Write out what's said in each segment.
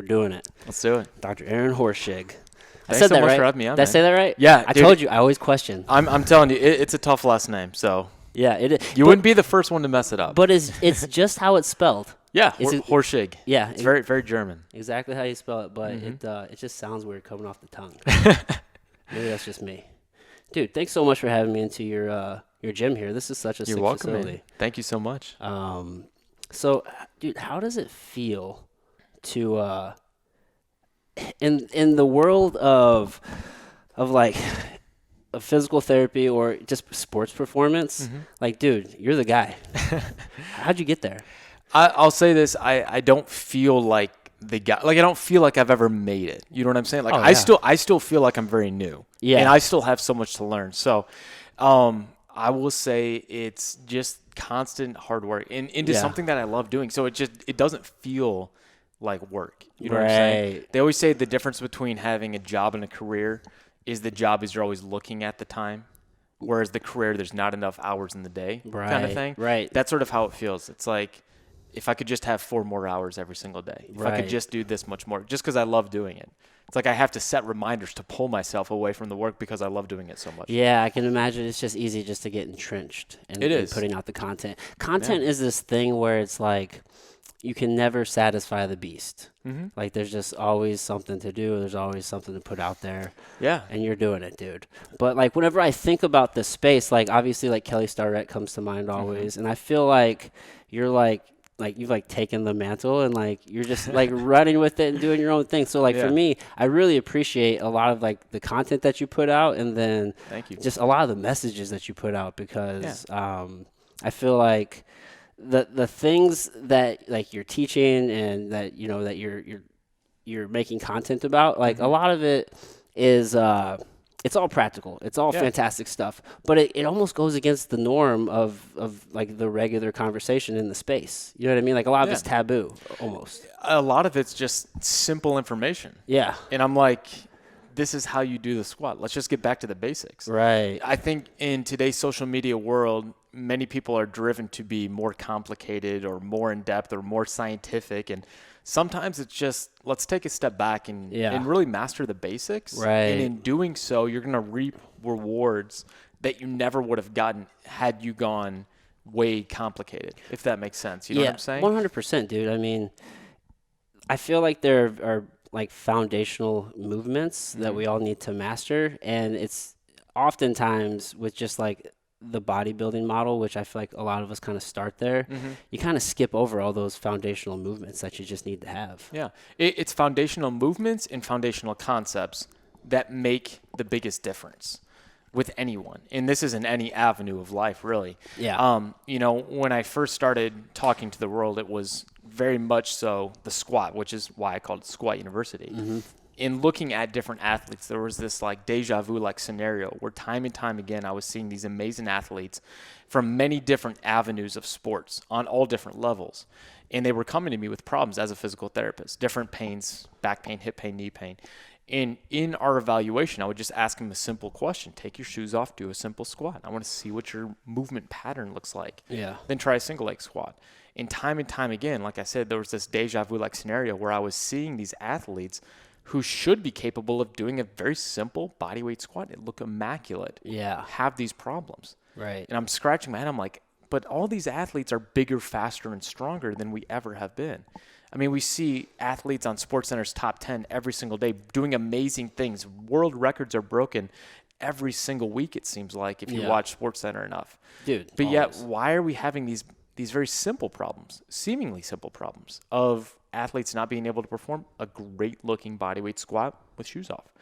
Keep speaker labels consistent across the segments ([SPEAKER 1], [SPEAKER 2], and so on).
[SPEAKER 1] doing it.
[SPEAKER 2] Let's do it.
[SPEAKER 1] Dr. Aaron Horschig. I
[SPEAKER 2] Thanks
[SPEAKER 1] said
[SPEAKER 2] so
[SPEAKER 1] that
[SPEAKER 2] much
[SPEAKER 1] right?
[SPEAKER 2] for having me on,
[SPEAKER 1] Did I
[SPEAKER 2] man.
[SPEAKER 1] say that right?
[SPEAKER 2] Yeah,
[SPEAKER 1] I
[SPEAKER 2] dude.
[SPEAKER 1] told you. I always question.
[SPEAKER 2] I'm telling you, it's a tough last name. So
[SPEAKER 1] Yeah, it is.
[SPEAKER 2] you wouldn't be the first one to mess it up.
[SPEAKER 1] But it's just how it's spelled.
[SPEAKER 2] Yeah,
[SPEAKER 1] It's
[SPEAKER 2] Horschig.
[SPEAKER 1] Yeah,
[SPEAKER 2] It's very, very German.
[SPEAKER 1] exactly how you spell it, but it just sounds weird coming off the tongue. Maybe that's just me. Dude, thanks so much for having me into your gym here. This is such a
[SPEAKER 2] You're
[SPEAKER 1] sick
[SPEAKER 2] welcome,
[SPEAKER 1] facility.
[SPEAKER 2] man. Thank you so much.
[SPEAKER 1] So, dude, how does it feel to in the world of like of physical therapy or just sports performance? Like, dude, you're the guy. How'd you get there?
[SPEAKER 2] I'll say this. I don't feel like the guy. Like, I don't feel like I've ever made it. You know what I'm saying? Like,
[SPEAKER 1] Oh,
[SPEAKER 2] I
[SPEAKER 1] yeah.
[SPEAKER 2] still feel like I'm very new.
[SPEAKER 1] Yeah.
[SPEAKER 2] And I still have so much to learn. So, I will say it's just constant hard work and into
[SPEAKER 1] Yeah.
[SPEAKER 2] something that I love doing. So it doesn't feel like work. You know what I'm saying?
[SPEAKER 1] Right.
[SPEAKER 2] They always say the difference between having a job and a career is the job is you're always looking at the time, whereas the career, there's not enough hours in the day kind of thing.
[SPEAKER 1] Right.
[SPEAKER 2] That's sort of how it feels. It's like, if I could just have 4 more hours every single day, if I
[SPEAKER 1] Right.
[SPEAKER 2] could just do this much more, just because I love doing it. It's like I have to set reminders to pull myself away from the work because I love doing it so much.
[SPEAKER 1] Yeah, I can imagine it's just easy just to get entrenched and,
[SPEAKER 2] It is.
[SPEAKER 1] putting out the content. Content is this thing where it's like you can never satisfy the beast. Like there's just always something to do. There's always something to put out there.
[SPEAKER 2] Yeah.
[SPEAKER 1] And you're doing it, dude. But like whenever I think about this space, like obviously like Kelly Starrett comes to mind always. And I feel like you're like you've like taken the mantle and like you're just like running with it and doing your own thing. So like for
[SPEAKER 2] Yeah.
[SPEAKER 1] me, I really appreciate a lot of like the content that you put out and then
[SPEAKER 2] Thank you.
[SPEAKER 1] just a lot of the messages that you put out because I feel like the things that like you're teaching and that you know that you're making content about, like a lot of it is it's all practical. It's all fantastic stuff. But it almost goes against the norm of like the regular conversation in the space. You know what I mean? Like a lot of it's taboo almost.
[SPEAKER 2] A lot of it's just simple information.
[SPEAKER 1] Yeah.
[SPEAKER 2] And I'm like, this is how you do the squat. Let's just get back to the basics.
[SPEAKER 1] Right.
[SPEAKER 2] I think in today's social media world, many people are driven to be more complicated or more in depth or more scientific. And sometimes it's just, let's take a step back and really master the basics.
[SPEAKER 1] Right.
[SPEAKER 2] And in doing so, you're going to reap rewards that you never would have gotten had you gone way complicated, if that makes sense. You know what I'm saying?
[SPEAKER 1] 100%, dude. I mean, I feel like there are like foundational movements that we all need to master. And it's oftentimes with just like the bodybuilding model, which I feel like a lot of us kind of start there, you kind of skip over all those foundational movements that you just need to have.
[SPEAKER 2] Yeah. It's foundational movements and foundational concepts that make the biggest difference with anyone. And this is in any avenue of life, really.
[SPEAKER 1] Yeah.
[SPEAKER 2] You know, when I first started talking to the world, it was very much so the squat, which is why I called it Squat University. In looking at different athletes, there was this like deja vu like scenario where time and time again I was seeing these amazing athletes from many different avenues of sports on all different levels. And they were coming to me with problems as a physical therapist, different pains, back pain, hip pain, knee pain. And in our evaluation, I would just ask them a simple question. Take your shoes off, do a simple squat. I want to see what your movement pattern looks like.
[SPEAKER 1] Yeah.
[SPEAKER 2] Then try a single leg squat. And time again, like I said, there was this deja vu like scenario where I was seeing these athletes who should be capable of doing a very simple bodyweight squat and look immaculate, have these problems.
[SPEAKER 1] Right.
[SPEAKER 2] And I'm scratching my head. I'm like, but all these athletes are bigger, faster, and stronger than we ever have been. I mean, we see athletes on SportsCenter's top 10 every single day doing amazing things. World records are broken every single week, it seems like, if you watch SportsCenter enough.
[SPEAKER 1] Dude.
[SPEAKER 2] But yet, why are we having these very simple problems, seemingly simple problems, of athletes not being able to perform a great-looking bodyweight squat with shoes off?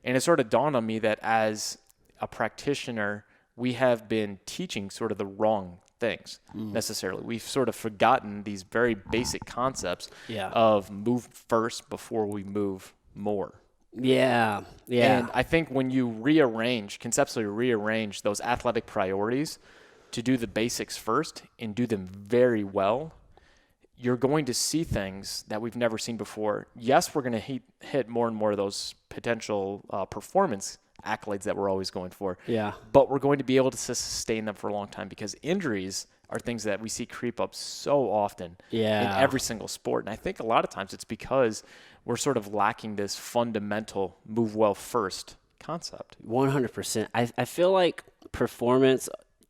[SPEAKER 2] And it sort of dawned on me that as a practitioner, we have been teaching sort of the wrong things necessarily. We've sort of forgotten these very basic concepts of move first before we move more.
[SPEAKER 1] Yeah.
[SPEAKER 2] And I think when you conceptually rearrange those athletic priorities to do the basics first and do them very well, you're going to see things that we've never seen before. Yes, we're going to hit more and more of those potential performance accolades that we're always going for.
[SPEAKER 1] Yeah.
[SPEAKER 2] But we're going to be able to sustain them for a long time because injuries are things that we see creep up so often in
[SPEAKER 1] Yeah.
[SPEAKER 2] every single sport. And I think a lot of times it's because we're sort of lacking this fundamental move well first concept.
[SPEAKER 1] 100%. I feel like performance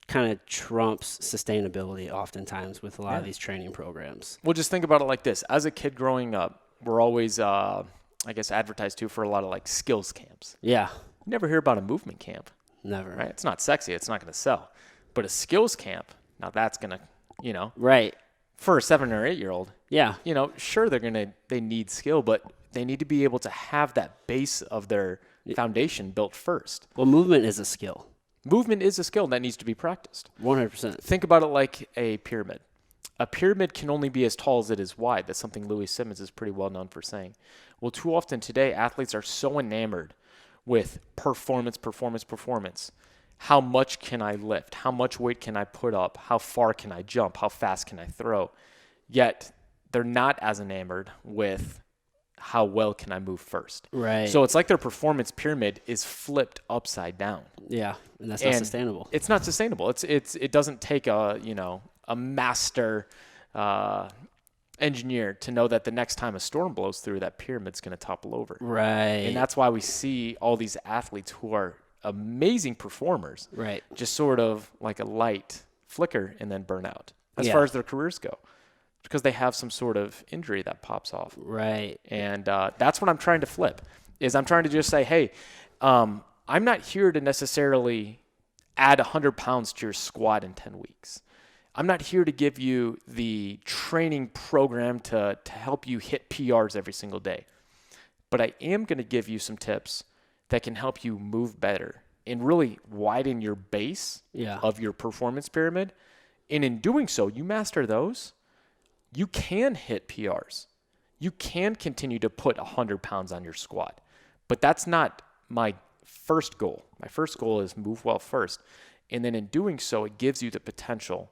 [SPEAKER 1] kind of trumps sustainability oftentimes with a lot of these training programs.
[SPEAKER 2] Well, just think about it like this. As a kid growing up, we're always, I guess, advertised to for a lot of like skills camps.
[SPEAKER 1] Yeah.
[SPEAKER 2] You never hear about a movement camp,
[SPEAKER 1] Never.
[SPEAKER 2] right? It's not sexy. It's not going to sell. But a skills camp, now that's going to, you know,
[SPEAKER 1] Right.
[SPEAKER 2] for a 7 or 8 year old,
[SPEAKER 1] Yeah.
[SPEAKER 2] you know, sure, they need skill, but they need to be able to have that base of their foundation built first.
[SPEAKER 1] Well, movement is a skill.
[SPEAKER 2] Movement is a skill that needs to be practiced.
[SPEAKER 1] 100%.
[SPEAKER 2] Think about it like a pyramid. A pyramid can only be as tall as it is wide. That's something Louis Simmons is pretty well known for saying. Well, too often today, athletes are so enamored with performance. How much can I lift? How much weight can I put up? How far can I jump? How fast can I throw? Yet they're not as enamored with how well can I move first.
[SPEAKER 1] Right.
[SPEAKER 2] So it's like their performance pyramid is flipped upside down.
[SPEAKER 1] Yeah, and that's not sustainable.
[SPEAKER 2] It's not sustainable. It doesn't take a master engineer to know that the next time a storm blows through, that pyramid's going to topple over.
[SPEAKER 1] Right.
[SPEAKER 2] And that's why we see all these athletes who are amazing performers,
[SPEAKER 1] Right.
[SPEAKER 2] just sort of like a light flicker and then burn out as
[SPEAKER 1] Yeah.
[SPEAKER 2] far as their careers go, because they have some sort of injury that pops off.
[SPEAKER 1] Right.
[SPEAKER 2] And that's what I'm trying to flip, is I'm trying to just say, hey, I'm not here to necessarily add 100 pounds to your squat in 10 weeks. I'm not here to give you the training program to help you hit PRs every single day. But I am going to give you some tips that can help you move better and really widen your base of your performance pyramid. And in doing so, you master those, you can hit PRs. You can continue to put 100 pounds on your squat. But that's not my first goal. My first goal is move well first. And then in doing so, it gives you the potential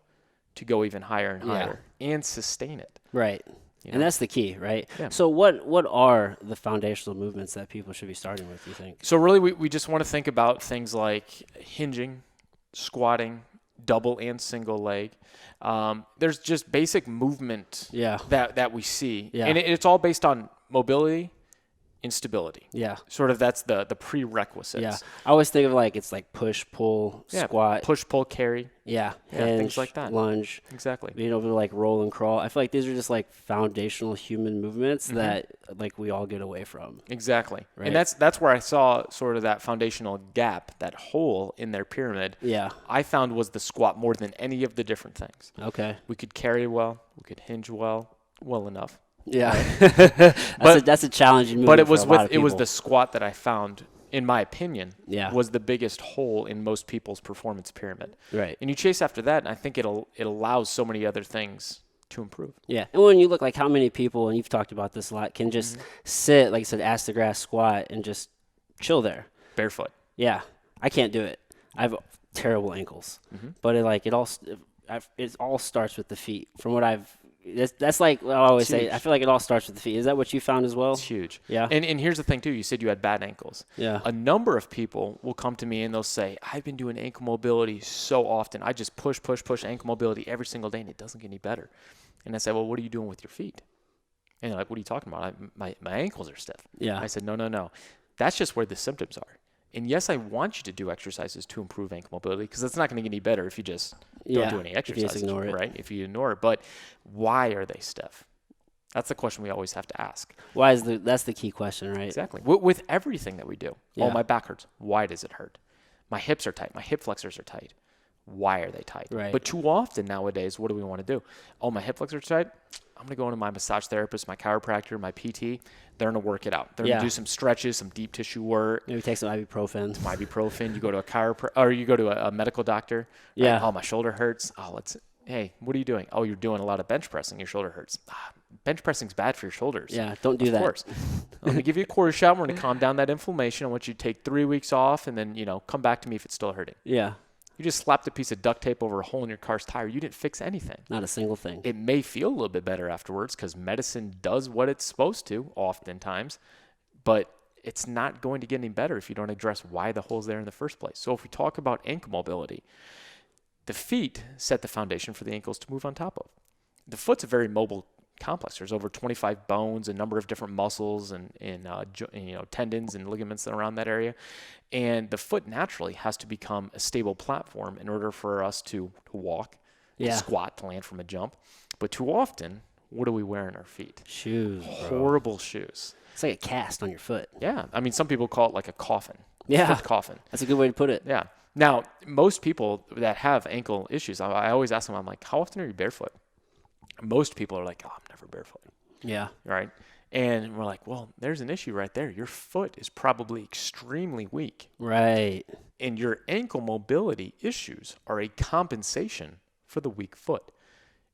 [SPEAKER 2] to go even higher and higher and sustain it.
[SPEAKER 1] Right.
[SPEAKER 2] You
[SPEAKER 1] And
[SPEAKER 2] know?
[SPEAKER 1] that's the key, right?
[SPEAKER 2] Yeah.
[SPEAKER 1] So what are the foundational movements that people should be starting with, you think?
[SPEAKER 2] So really, we just want to think about things like hinging, squatting, double and single leg. There's just basic movement that we see.
[SPEAKER 1] Yeah.
[SPEAKER 2] And it's all based on mobility and stability.
[SPEAKER 1] Yeah.
[SPEAKER 2] Sort of that's the prerequisites.
[SPEAKER 1] Yeah. I always think of like it's like push, pull, squat.
[SPEAKER 2] Push, pull, carry.
[SPEAKER 1] Yeah.
[SPEAKER 2] Yeah, things like that.
[SPEAKER 1] Lunge.
[SPEAKER 2] Exactly.
[SPEAKER 1] Being able to like roll and crawl. I feel like these are just like foundational human movements that like we all get away from.
[SPEAKER 2] Exactly.
[SPEAKER 1] Right.
[SPEAKER 2] And that's where I saw sort of that foundational gap, that hole in their pyramid.
[SPEAKER 1] Yeah.
[SPEAKER 2] I found was the squat more than any of the different things.
[SPEAKER 1] Okay.
[SPEAKER 2] We could carry well. We could hinge well enough.
[SPEAKER 1] Yeah.
[SPEAKER 2] But
[SPEAKER 1] that's a challenging movement.
[SPEAKER 2] But it was
[SPEAKER 1] people.
[SPEAKER 2] the squat that I found, in my opinion,
[SPEAKER 1] Yeah.
[SPEAKER 2] was the biggest hole in most people's performance pyramid.
[SPEAKER 1] Right.
[SPEAKER 2] And you chase after that, and I think it allows so many other things to improve.
[SPEAKER 1] Yeah. And when you look like how many people, and you've talked about this a lot, can just sit, like I said, ass to grass squat and just chill there.
[SPEAKER 2] Barefoot.
[SPEAKER 1] Yeah. I can't do it. I have terrible ankles. But it all starts with the feet. From what that's like what I always say. I feel like it all starts with the feet. Is that what you found as well?
[SPEAKER 2] It's huge.
[SPEAKER 1] Yeah.
[SPEAKER 2] And here's the thing too. You said you had bad ankles.
[SPEAKER 1] Yeah.
[SPEAKER 2] A number of people will come to me and they'll say, I've been doing ankle mobility so often. I just push ankle mobility every single day and it doesn't get any better. And I say, well, what are you doing with your feet? And they're like, what are you talking about? My ankles are stiff.
[SPEAKER 1] Yeah.
[SPEAKER 2] I said, no. That's just where the symptoms are. And yes, I want you to do exercises to improve ankle mobility because it's not going to get any better if you just don't do any exercises,
[SPEAKER 1] if you just ignore it.
[SPEAKER 2] right? If you ignore it. But why are they stiff? That's the question we always have to ask.
[SPEAKER 1] That's the key question, right?
[SPEAKER 2] Exactly. With everything that we do.
[SPEAKER 1] Yeah.
[SPEAKER 2] Oh, my back hurts. Why does it hurt? My hips are tight. My hip flexors are tight. Why are they tight?
[SPEAKER 1] Right.
[SPEAKER 2] But too often nowadays, what do we want to do? Oh, my hip flexors are tight. I'm going to go into my massage therapist, my chiropractor, my PT. They're going to work it out. They're going to do some stretches, some deep tissue work.
[SPEAKER 1] Maybe take some ibuprofen.
[SPEAKER 2] You go to a chiropractor, or you go to a medical doctor. Right?
[SPEAKER 1] Yeah.
[SPEAKER 2] Oh, my shoulder hurts. Oh, hey, what are you doing? Oh, you're doing a lot of bench pressing. Your shoulder hurts. Bench pressing's bad for your shoulders.
[SPEAKER 1] Yeah, don't do that.
[SPEAKER 2] Of course. Let me give you a quarter shot. We're going to calm down that inflammation. I want you to take 3 weeks off and then, come back to me if it's still hurting.
[SPEAKER 1] Yeah.
[SPEAKER 2] You just slapped a piece of duct tape over a hole in your car's tire. You didn't fix anything.
[SPEAKER 1] Not a single thing.
[SPEAKER 2] It may feel a little bit better afterwards because medicine does what it's supposed to oftentimes, but it's not going to get any better if you don't address why the hole's there in the first place. So if we talk about ankle mobility, The feet set the foundation for the ankles to move on top of. The foot's a very mobile complex. There's over 25 bones, a number of different muscles and tendons and ligaments that are around that area. And the foot naturally has to become a stable platform in order for us to walk, to squat, to land from a jump. But too often, what do we wear in our feet?
[SPEAKER 1] Shoes,
[SPEAKER 2] Horrible shoes.
[SPEAKER 1] It's like a cast on your foot.
[SPEAKER 2] Yeah. I mean, some people call it like a coffin.
[SPEAKER 1] Yeah.
[SPEAKER 2] Foot coffin.
[SPEAKER 1] That's a good way to put it.
[SPEAKER 2] Yeah. Now, most people that have ankle issues, I always ask them, I'm like, how often are you barefoot? Most people are like, oh, I'm never barefoot.
[SPEAKER 1] Yeah.
[SPEAKER 2] Right? And we're like, well, there's an issue right there. Your foot is probably extremely weak.
[SPEAKER 1] Right.
[SPEAKER 2] And your ankle mobility issues are a compensation for the weak foot.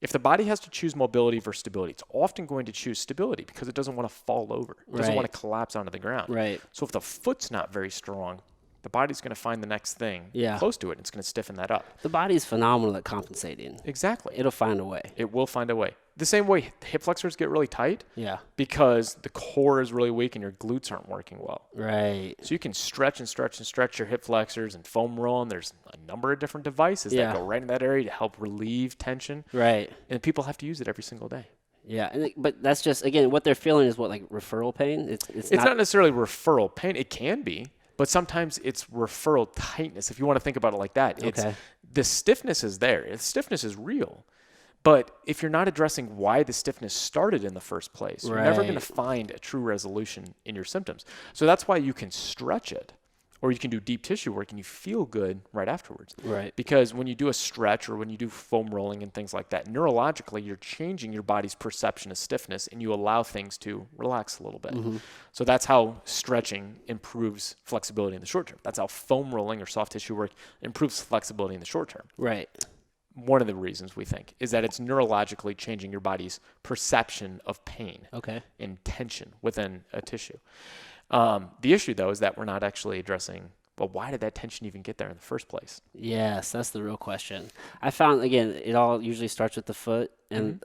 [SPEAKER 2] If the body has to choose mobility versus stability, it's often going to choose stability because it doesn't want to fall over. It doesn't want to collapse onto the ground.
[SPEAKER 1] Right.
[SPEAKER 2] So if the foot's not very strong, the body's going to find the next thing close to it, and it's going to stiffen that up.
[SPEAKER 1] The body's phenomenal at compensating.
[SPEAKER 2] Exactly.
[SPEAKER 1] It'll find a way.
[SPEAKER 2] It will find a way. The same way hip flexors get really tight because the core is really weak and your glutes aren't working well.
[SPEAKER 1] Right.
[SPEAKER 2] So you can stretch and stretch and stretch your hip flexors and foam roll, and there's a number of different devices that go right in that area to help relieve tension.
[SPEAKER 1] Right.
[SPEAKER 2] And people have to use it every single day.
[SPEAKER 1] Yeah, but that's just, again, what they're feeling is like referral pain?
[SPEAKER 2] It's not necessarily referral pain. It can be. But sometimes it's referral tightness, if you want to think about it like that. The stiffness is there. The stiffness is real. But if you're not addressing why the stiffness started in the first place, you're never going to find a true resolution in your symptoms. So that's why you can stretch it, or you can do deep tissue work and you feel good right afterwards.
[SPEAKER 1] Right.
[SPEAKER 2] Because when you do a stretch or when you do foam rolling and things like that, neurologically, you're changing your body's perception of stiffness and you allow things to relax a little bit. Mm-hmm. So that's how stretching improves flexibility in the short term. That's how foam rolling or soft tissue work improves flexibility in the short term.
[SPEAKER 1] Right.
[SPEAKER 2] One of the reasons we think is that it's neurologically changing your body's perception of pain and tension within a tissue. The issue, though, is that we're not actually addressing, well, why did that tension even get there in the first place?
[SPEAKER 1] Yes, that's the real question. I found, again, it all usually starts with the foot, and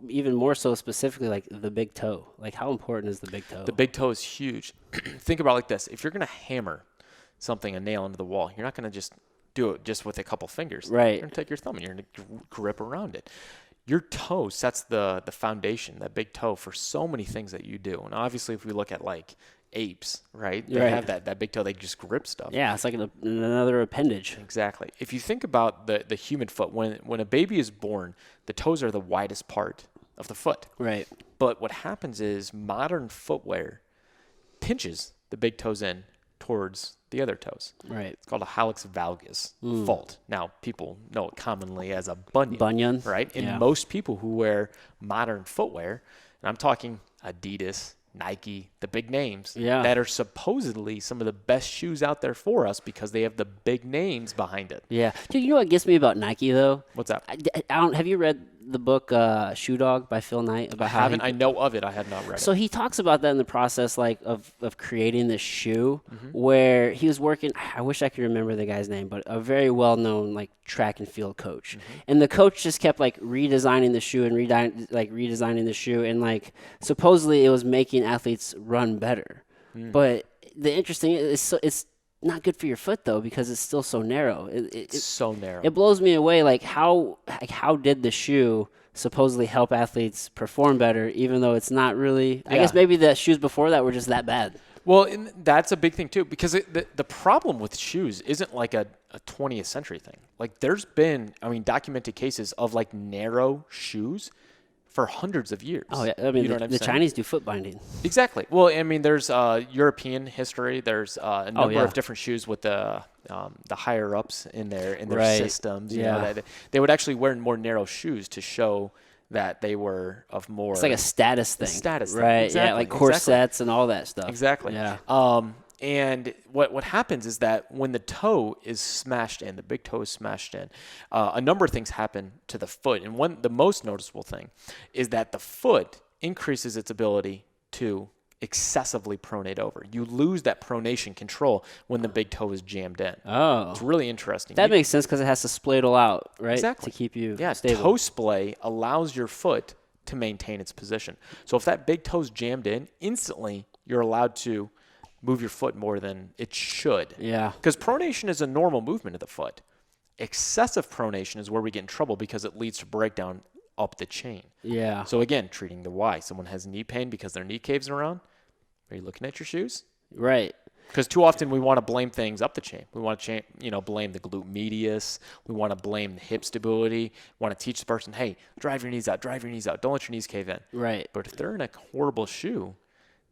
[SPEAKER 1] even more so specifically, like the big toe. Like, how important is the big toe?
[SPEAKER 2] The big toe is huge. Think about it like this. If you're going to hammer a nail into the wall, you're not going to just do it just with a couple fingers.
[SPEAKER 1] Right.
[SPEAKER 2] You're going to take your thumb and you're going to grip around it. Your toe sets the foundation, that big toe, for so many things that you do. And obviously, if we look at like apes, right? They have that big toe. They just grip stuff.
[SPEAKER 1] Yeah, it's like another appendage.
[SPEAKER 2] Exactly. If you think about the human foot, when a baby is born, the toes are the widest part of the foot.
[SPEAKER 1] Right.
[SPEAKER 2] But what happens is modern footwear pinches the big toes in towards the other toes.
[SPEAKER 1] Right.
[SPEAKER 2] It's called a hallux valgus fault. Now, people know it commonly as a bunion.
[SPEAKER 1] Bunion.
[SPEAKER 2] Right? And most people who wear modern footwear, and I'm talking Adidas, Nike, the big names that are supposedly some of the best shoes out there for us because they have the big names behind it.
[SPEAKER 1] Yeah. Dude, you know what gets me about Nike, though?
[SPEAKER 2] What's that?
[SPEAKER 1] Have you read the book Shoe Dog by Phil Knight? About
[SPEAKER 2] I know of it. I have not read it.
[SPEAKER 1] So he talks about that in the process, like of creating this shoe, where he was working. I wish I could remember the guy's name, but a very well-known like track and field coach. And the coach just kept like redesigning the shoe and redesigning the shoe, and like supposedly it was making athletes run better. But the interesting is it's not good for your foot though, because it's still so narrow. It's
[SPEAKER 2] so narrow.
[SPEAKER 1] It blows me away. Like how did the shoe supposedly help athletes perform better, even though it's not really? I guess maybe the shoes before that were just that bad.
[SPEAKER 2] Well, and that's a big thing too, because the problem with shoes isn't like a 20th century thing. Like there's been, documented cases of like narrow shoes for hundreds of years.
[SPEAKER 1] Oh, yeah. I mean, the Chinese do foot binding.
[SPEAKER 2] Exactly. Well, I mean, there's European history. There's a number of different shoes with the higher ups in their systems. You know, that they would actually wear more narrow shoes to show that they were of more.
[SPEAKER 1] It's like a status thing.
[SPEAKER 2] Status thing.
[SPEAKER 1] Right.
[SPEAKER 2] Exactly.
[SPEAKER 1] Yeah, like corsets and all that stuff.
[SPEAKER 2] Exactly.
[SPEAKER 1] Yeah.
[SPEAKER 2] And what happens is that when the toe is smashed in, the big toe is smashed in, a number of things happen to the foot. And the most noticeable thing is that the foot increases its ability to excessively pronate over. You lose that pronation control when the big toe is jammed in.
[SPEAKER 1] Oh.
[SPEAKER 2] It's really interesting.
[SPEAKER 1] That makes sense because it has to spladle out, right?
[SPEAKER 2] Exactly.
[SPEAKER 1] To keep you
[SPEAKER 2] Yeah,
[SPEAKER 1] stable.
[SPEAKER 2] toe splay allows your foot to maintain its position. So if that big toe's jammed in, instantly you're allowed to move your foot more than it should.
[SPEAKER 1] Yeah.
[SPEAKER 2] Because pronation is a normal movement of the foot. Excessive pronation is where we get in trouble because it leads to breakdown up the chain.
[SPEAKER 1] Yeah.
[SPEAKER 2] So again, treating the why. Someone has knee pain because their knee caves around. Are you looking at your shoes?
[SPEAKER 1] Right.
[SPEAKER 2] Because too often we want to blame things up the chain. We want to blame the glute medius. We want to blame the hip stability. We want to teach the person, hey, drive your knees out. Don't let your knees cave in.
[SPEAKER 1] Right.
[SPEAKER 2] But if they're in a horrible shoe,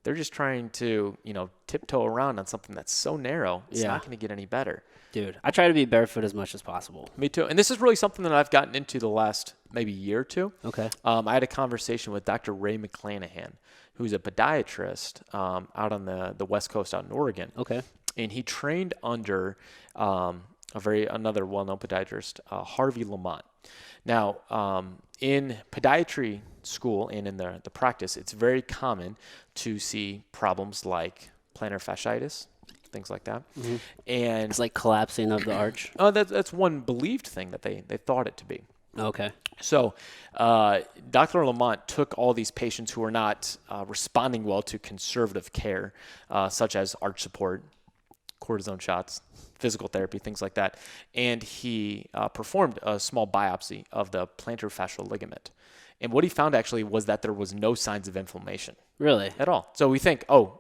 [SPEAKER 2] they're just trying to, tiptoe around on something that's so narrow, it's not going to get any better.
[SPEAKER 1] Dude, I try to be barefoot as much as possible.
[SPEAKER 2] Me too. And this is really something that I've gotten into the last maybe year or two.
[SPEAKER 1] Okay.
[SPEAKER 2] I had a conversation with Dr. Ray McClanahan, who's a podiatrist out on the West Coast out in Oregon.
[SPEAKER 1] Okay.
[SPEAKER 2] And he trained under another well-known podiatrist, Harvey Lamont. Now, in podiatry school and in the practice, it's very common to see problems like plantar fasciitis, things like that.
[SPEAKER 1] Mm-hmm.
[SPEAKER 2] And
[SPEAKER 1] it's like collapsing of the arch.
[SPEAKER 2] That's one believed thing that they thought it to be.
[SPEAKER 1] Okay.
[SPEAKER 2] So Dr. Lamont took all these patients who were not responding well to conservative care, such as arch support, cortisone shots, physical therapy, things like that, and he performed a small biopsy of the plantar fascial ligament. And what he found actually was that there was no signs of inflammation.
[SPEAKER 1] Really?
[SPEAKER 2] At all. So we think, plantar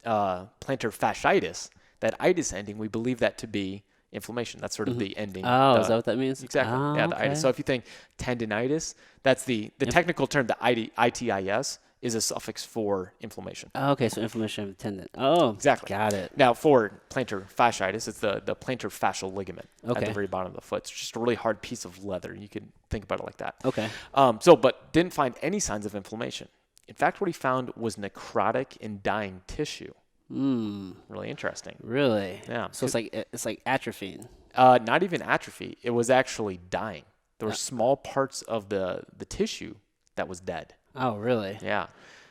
[SPEAKER 2] fasciitis, that itis ending, we believe that to be inflammation. That's sort of the ending.
[SPEAKER 1] Oh, is that what that means?
[SPEAKER 2] Exactly.
[SPEAKER 1] Oh,
[SPEAKER 2] yeah, the itis. So if you think tendinitis, that's the technical term, the itis, is a suffix for inflammation.
[SPEAKER 1] Oh, okay, so inflammation of the tendon. Oh,
[SPEAKER 2] exactly.
[SPEAKER 1] Got it.
[SPEAKER 2] Now, for plantar fasciitis, it's the plantar fascial ligament at the very bottom of the foot. It's just a really hard piece of leather. You can think about it like that.
[SPEAKER 1] Okay.
[SPEAKER 2] But didn't find any signs of inflammation. In fact, what he found was necrotic and dying tissue. Really interesting.
[SPEAKER 1] Really?
[SPEAKER 2] Yeah.
[SPEAKER 1] So it's like atrophying.
[SPEAKER 2] Not even atrophy. It was actually dying. There were small parts of the tissue that was dead.
[SPEAKER 1] Oh, really?
[SPEAKER 2] Yeah.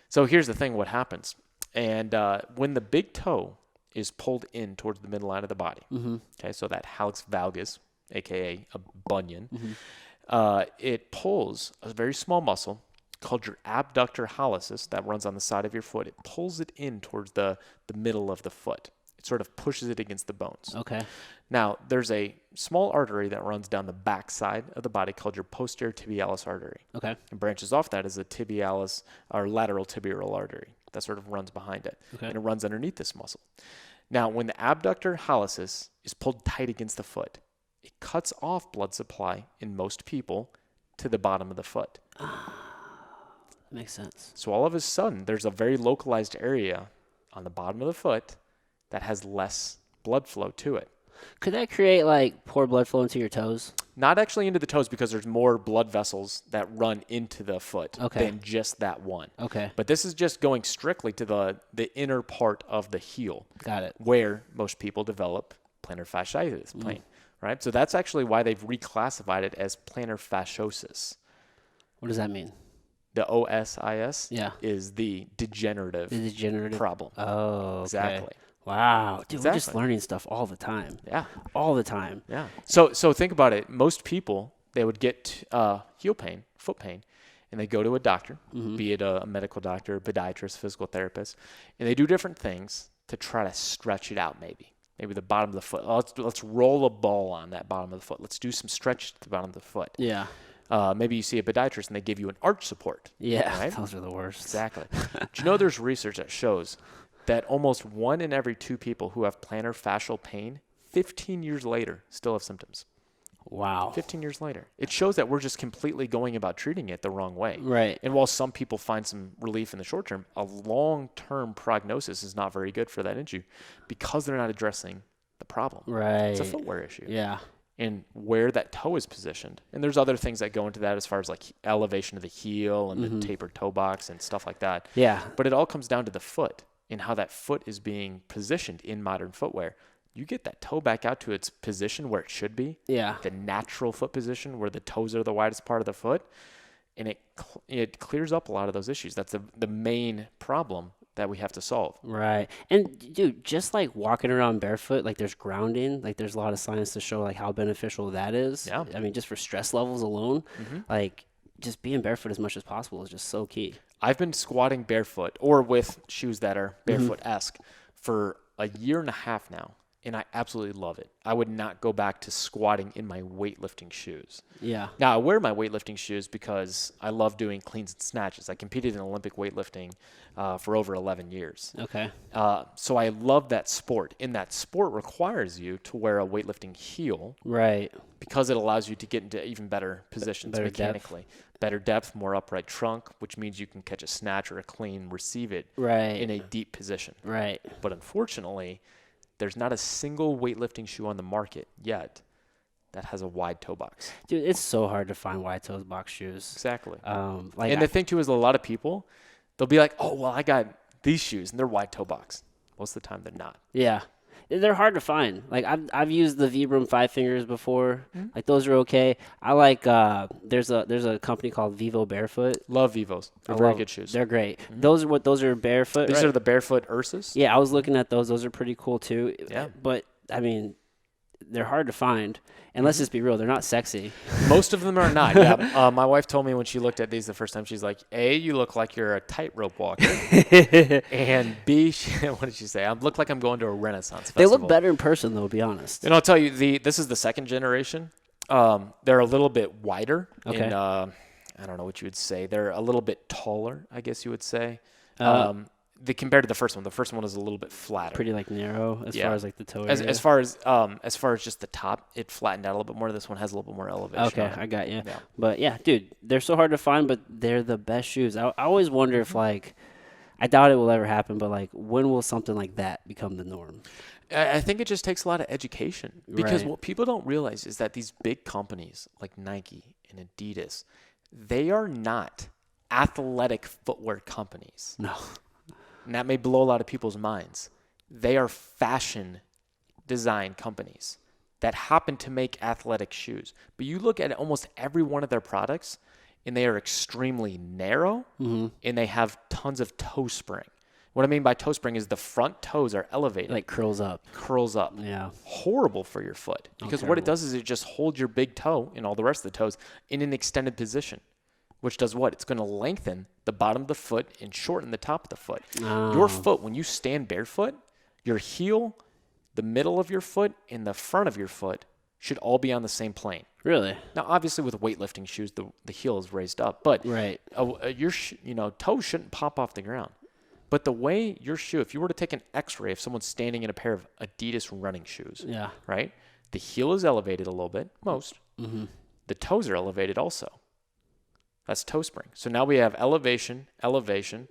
[SPEAKER 2] So here's the thing, what happens. And when the big toe is pulled in towards the midline of the body, okay, so that hallux valgus, a.k.a. a bunion, it pulls a very small muscle called your abductor hallucis that runs on the side of your foot. It pulls it in towards the middle of the foot. It sort of pushes it against the bones.
[SPEAKER 1] Okay.
[SPEAKER 2] Now, there's a small artery that runs down the back side of the body called your posterior tibialis artery.
[SPEAKER 1] Okay.
[SPEAKER 2] And branches off that is a tibialis or lateral tibial artery that sort of runs behind it.
[SPEAKER 1] Okay.
[SPEAKER 2] And it runs underneath this muscle. Now, when the abductor hallucis is pulled tight against the foot, it cuts off blood supply in most people to the bottom of the foot.
[SPEAKER 1] Makes sense.
[SPEAKER 2] So all of a sudden, there's a very localized area on the bottom of the foot that has less blood flow to it.
[SPEAKER 1] Could that create like poor blood flow into your toes?
[SPEAKER 2] Not actually into the toes because there's more blood vessels that run into the foot than just that one.
[SPEAKER 1] Okay.
[SPEAKER 2] But this is just going strictly to the inner part of the heel.
[SPEAKER 1] Got it.
[SPEAKER 2] Where most people develop plantar fasciitis pain, right? So that's actually why they've reclassified it as plantar fasciosis.
[SPEAKER 1] What does that mean?
[SPEAKER 2] The OSIS is the degenerative problem.
[SPEAKER 1] Oh, okay.
[SPEAKER 2] Exactly.
[SPEAKER 1] Wow. Dude, we're just learning stuff all the time.
[SPEAKER 2] Yeah.
[SPEAKER 1] All the time.
[SPEAKER 2] Yeah. So think about it. Most people, they would get heel pain, foot pain, and they go to a doctor, be it a medical doctor, podiatrist, physical therapist, and they do different things to try to stretch it out maybe. Maybe the bottom of the foot. Let's roll a ball on that bottom of the foot. Let's do some stretch to the bottom of the foot.
[SPEAKER 1] Yeah.
[SPEAKER 2] Maybe you see a podiatrist and they give you an arch support.
[SPEAKER 1] Yeah,
[SPEAKER 2] right?
[SPEAKER 1] Those are the worst.
[SPEAKER 2] Exactly. Do you know there's research that shows that almost 1 in every 2 people who have plantar fascial pain, 15 years later, still have symptoms?
[SPEAKER 1] Wow.
[SPEAKER 2] 15 years later. It shows that we're just completely going about treating it the wrong way.
[SPEAKER 1] Right.
[SPEAKER 2] And while some people find some relief in the short term, a long-term prognosis is not very good for that issue because they're not addressing the problem.
[SPEAKER 1] Right.
[SPEAKER 2] It's a footwear issue.
[SPEAKER 1] Yeah.
[SPEAKER 2] And where that toe is positioned. And there's other things that go into that as far as like elevation of the heel and the tapered toe box and stuff like that.
[SPEAKER 1] Yeah.
[SPEAKER 2] But it all comes down to the foot and how that foot is being positioned in modern footwear. You get that toe back out to its position where it should be.
[SPEAKER 1] Yeah.
[SPEAKER 2] The natural foot position where the toes are the widest part of the foot. And it clears up a lot of those issues. That's the main problem that we have to solve.
[SPEAKER 1] Right. And dude, just like walking around barefoot, like there's grounding, like there's a lot of science to show like how beneficial that is.
[SPEAKER 2] Yeah.
[SPEAKER 1] I mean, just for stress levels alone, like just being barefoot as much as possible is just so key.
[SPEAKER 2] I've been squatting barefoot or with shoes that are barefoot-esque for a year and a half now. and I absolutely love it. I would not go back to squatting in my weightlifting shoes.
[SPEAKER 1] Yeah.
[SPEAKER 2] Now, I wear my weightlifting shoes because I love doing cleans and snatches. I competed in Olympic weightlifting for over 11 years.
[SPEAKER 1] Okay.
[SPEAKER 2] So I love that sport. And that sport requires you to wear a weightlifting heel.
[SPEAKER 1] Right.
[SPEAKER 2] Because it allows you to get into even better positions
[SPEAKER 1] Better
[SPEAKER 2] mechanically. Better depth, more upright trunk, which means you can catch a snatch or a clean, receive it
[SPEAKER 1] Right.
[SPEAKER 2] in a deep position.
[SPEAKER 1] Right.
[SPEAKER 2] But unfortunately, there's not a single weightlifting shoe on the market yet that has a wide toe box.
[SPEAKER 1] Dude, it's so hard to find wide toe box shoes.
[SPEAKER 2] Exactly.
[SPEAKER 1] Like
[SPEAKER 2] and the thing, too, is a lot of people, they'll be like, oh, well, I got these shoes, and they're wide toe box. Most of the time, they're not.
[SPEAKER 1] Yeah. They're hard to find. Like I've used the Vibram 5 fingers before. Like those are okay. I like there's a company called Vivo Barefoot.
[SPEAKER 2] Love Vivos. They're very good shoes.
[SPEAKER 1] They're great. Those are barefoot.
[SPEAKER 2] These
[SPEAKER 1] right?
[SPEAKER 2] are the Barefoot Ursus.
[SPEAKER 1] Yeah, I was looking at those. Those are pretty cool too.
[SPEAKER 2] Yeah.
[SPEAKER 1] But I mean, they're hard to find. And let's just be real, they're not sexy.
[SPEAKER 2] Most of them are not. Yeah. My wife told me when she looked at these the first time, she's like, A, you look like you're a tightrope walker. And B, what did she say? I look like I'm going to a Renaissance festival.
[SPEAKER 1] They look better in person, though, to be honest.
[SPEAKER 2] And I'll tell you, this is the second generation. They're a little bit wider.
[SPEAKER 1] Okay.
[SPEAKER 2] In, I don't know what you would say. They're a little bit taller, I guess you would say. Compared to the first one. The first one is a little bit flatter.
[SPEAKER 1] Pretty like narrow as far as like the toe area.
[SPEAKER 2] As far as just the top, it flattened out a little bit more. This one has a little bit more elevation.
[SPEAKER 1] Okay, I got you. Yeah. But yeah, dude, they're so hard to find, but they're the best shoes. I always wonder if like, I doubt it will ever happen, but like, when will something like that become the norm?
[SPEAKER 2] I think it just takes a lot of education, because
[SPEAKER 1] Right.
[SPEAKER 2] what people don't realize is that these big companies like Nike and Adidas, they are not athletic footwear companies.
[SPEAKER 1] No.
[SPEAKER 2] And that may blow a lot of people's minds. They are fashion design companies that happen to make athletic shoes. But you look at almost every one of their products, and they are extremely narrow, and they have tons of toe spring. What I mean by toe spring is the front toes are elevated.
[SPEAKER 1] Like curls up.
[SPEAKER 2] Curls up.
[SPEAKER 1] Yeah.
[SPEAKER 2] Horrible for your foot. Because what it does is it just holds your big toe and all the rest of the toes in an extended position. Which does what? It's going to lengthen the bottom of the foot and shorten the top of the foot.
[SPEAKER 1] Oh.
[SPEAKER 2] Your foot, when you stand barefoot, your heel, the middle of your foot, and the front of your foot should all be on the same plane.
[SPEAKER 1] Really?
[SPEAKER 2] Now, obviously, with weightlifting shoes, the heel is raised up, but
[SPEAKER 1] Right.
[SPEAKER 2] Your toes shouldn't pop off the ground. But the way your shoe, if you were to take an X-ray of someone standing in a pair of Adidas running shoes,
[SPEAKER 1] Yeah.
[SPEAKER 2] right? The heel is elevated a little bit, most.
[SPEAKER 1] Mm-hmm.
[SPEAKER 2] The toes are elevated also. That's toe spring. So now we have elevation.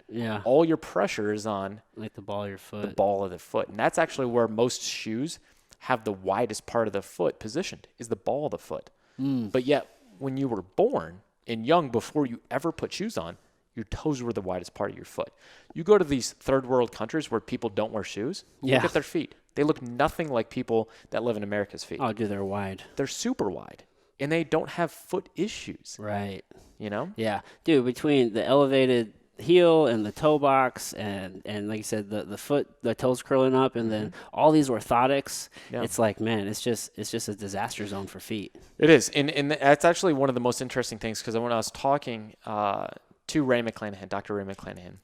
[SPEAKER 1] Yeah.
[SPEAKER 2] All your pressure is on
[SPEAKER 1] Like the ball of your foot.
[SPEAKER 2] the ball of the foot. And that's actually where most shoes have the widest part of the foot positioned, is the ball of the foot. But yet, when you were born and young, before you ever put shoes on, your toes were the widest part of your foot. You go to these third world countries where people don't wear shoes,
[SPEAKER 1] Yeah.
[SPEAKER 2] look at their feet. They look nothing like people that live in America's feet.
[SPEAKER 1] Oh, dude, they're wide.
[SPEAKER 2] They're super wide. And they don't have foot issues,
[SPEAKER 1] Right.
[SPEAKER 2] you know?
[SPEAKER 1] Yeah. Dude, between the elevated heel and the toe box and like you said, the foot, the toes curling up, and then all these orthotics,
[SPEAKER 2] Yeah.
[SPEAKER 1] it's like, man, it's just a disaster zone for feet.
[SPEAKER 2] It is. And that's actually one of the most interesting things, because when I was talking to Ray McClanahan, Dr. Ray McClanahan,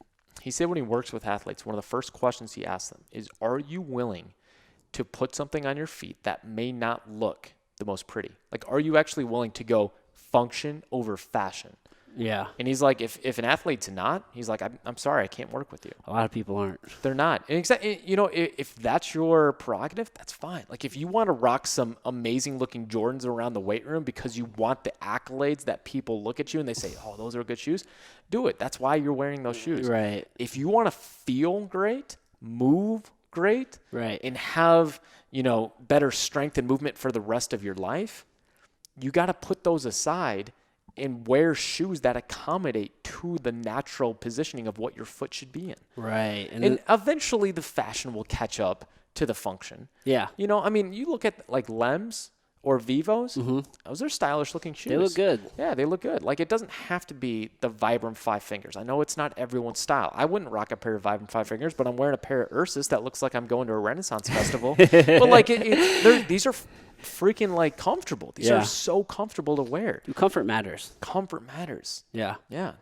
[SPEAKER 2] he said when he works with athletes, one of the first questions he asks them is, are you willing to put something on your feet that may not look the most pretty? Like, are you actually willing to go function over fashion?
[SPEAKER 1] Yeah.
[SPEAKER 2] And he's like, if an athlete's not, he's like, I'm sorry, I can't work with you.
[SPEAKER 1] A lot of people aren't.
[SPEAKER 2] They're not. And if that's your prerogative, that's fine. Like, if you want to rock some amazing looking Jordans around the weight room because you want the accolades that people look at you and they say, oh, those are good shoes, do it. That's why you're wearing those shoes.
[SPEAKER 1] Right.
[SPEAKER 2] If you want to feel great, move great,
[SPEAKER 1] Right.
[SPEAKER 2] and have, better strength and movement for the rest of your life, you got to put those aside and wear shoes that accommodate to the natural positioning of what your foot should be in.
[SPEAKER 1] Right.
[SPEAKER 2] And eventually the fashion will catch up to the function.
[SPEAKER 1] Yeah.
[SPEAKER 2] You look at like Lems or Vivos, those are stylish looking shoes.
[SPEAKER 1] They look good.
[SPEAKER 2] Yeah, they look good. Like, it doesn't have to be the Vibram 5 fingers. I know it's not everyone's style. I wouldn't rock a pair of Vibram 5 fingers, but I'm wearing a pair of Ursus that looks like I'm going to a Renaissance festival. But like, these are freaking like comfortable. These are so comfortable to wear.
[SPEAKER 1] Comfort matters.
[SPEAKER 2] Comfort matters.
[SPEAKER 1] Yeah.
[SPEAKER 2] Yeah.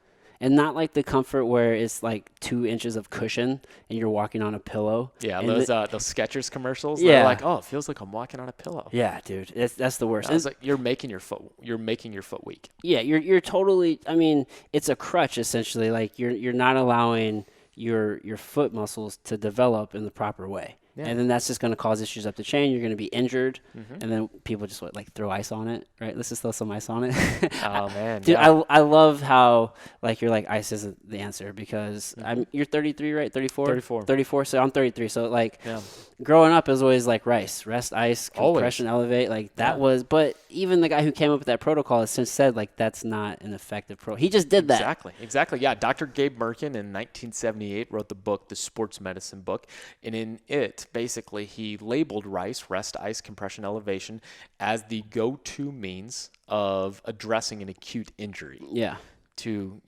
[SPEAKER 1] And not like the comfort where it's like 2 inches of cushion and you're walking on a pillow.
[SPEAKER 2] Yeah,
[SPEAKER 1] and
[SPEAKER 2] those Skechers commercials.
[SPEAKER 1] Yeah.
[SPEAKER 2] They're like, oh, it feels like I'm walking on a pillow.
[SPEAKER 1] Yeah, dude, that's the worst.
[SPEAKER 2] I was like, you're making your foot weak.
[SPEAKER 1] Yeah, you're totally. I mean, it's a crutch essentially. Like you're not allowing your foot muscles to develop in the proper way.
[SPEAKER 2] Yeah.
[SPEAKER 1] And then that's just going to cause issues up the chain. You're going to be injured,
[SPEAKER 2] Mm-hmm.
[SPEAKER 1] and then people just like throw ice on it, right? Let's just throw some ice on it.
[SPEAKER 2] Oh man,
[SPEAKER 1] dude,
[SPEAKER 2] yeah.
[SPEAKER 1] I love how like you're like ice isn't the answer because
[SPEAKER 2] Mm-hmm.
[SPEAKER 1] you're 33, right? 34?
[SPEAKER 2] 34.
[SPEAKER 1] 34. So I'm 33. So like
[SPEAKER 2] Yeah.
[SPEAKER 1] growing up, it was always like rice, rest, ice,
[SPEAKER 2] Always.
[SPEAKER 1] compression, elevate. Like that
[SPEAKER 2] Yeah.
[SPEAKER 1] was. But even the guy who came up with that protocol has since said like that's not an effective He just did that.
[SPEAKER 2] Exactly. Yeah, Dr. Gabe Merkin in 1978 wrote the book, the Sports Medicine book, and in it, basically, he labeled rice, rest, ice, compression, elevation, as the go-to means of addressing an acute injury.
[SPEAKER 1] Yeah.
[SPEAKER 2] To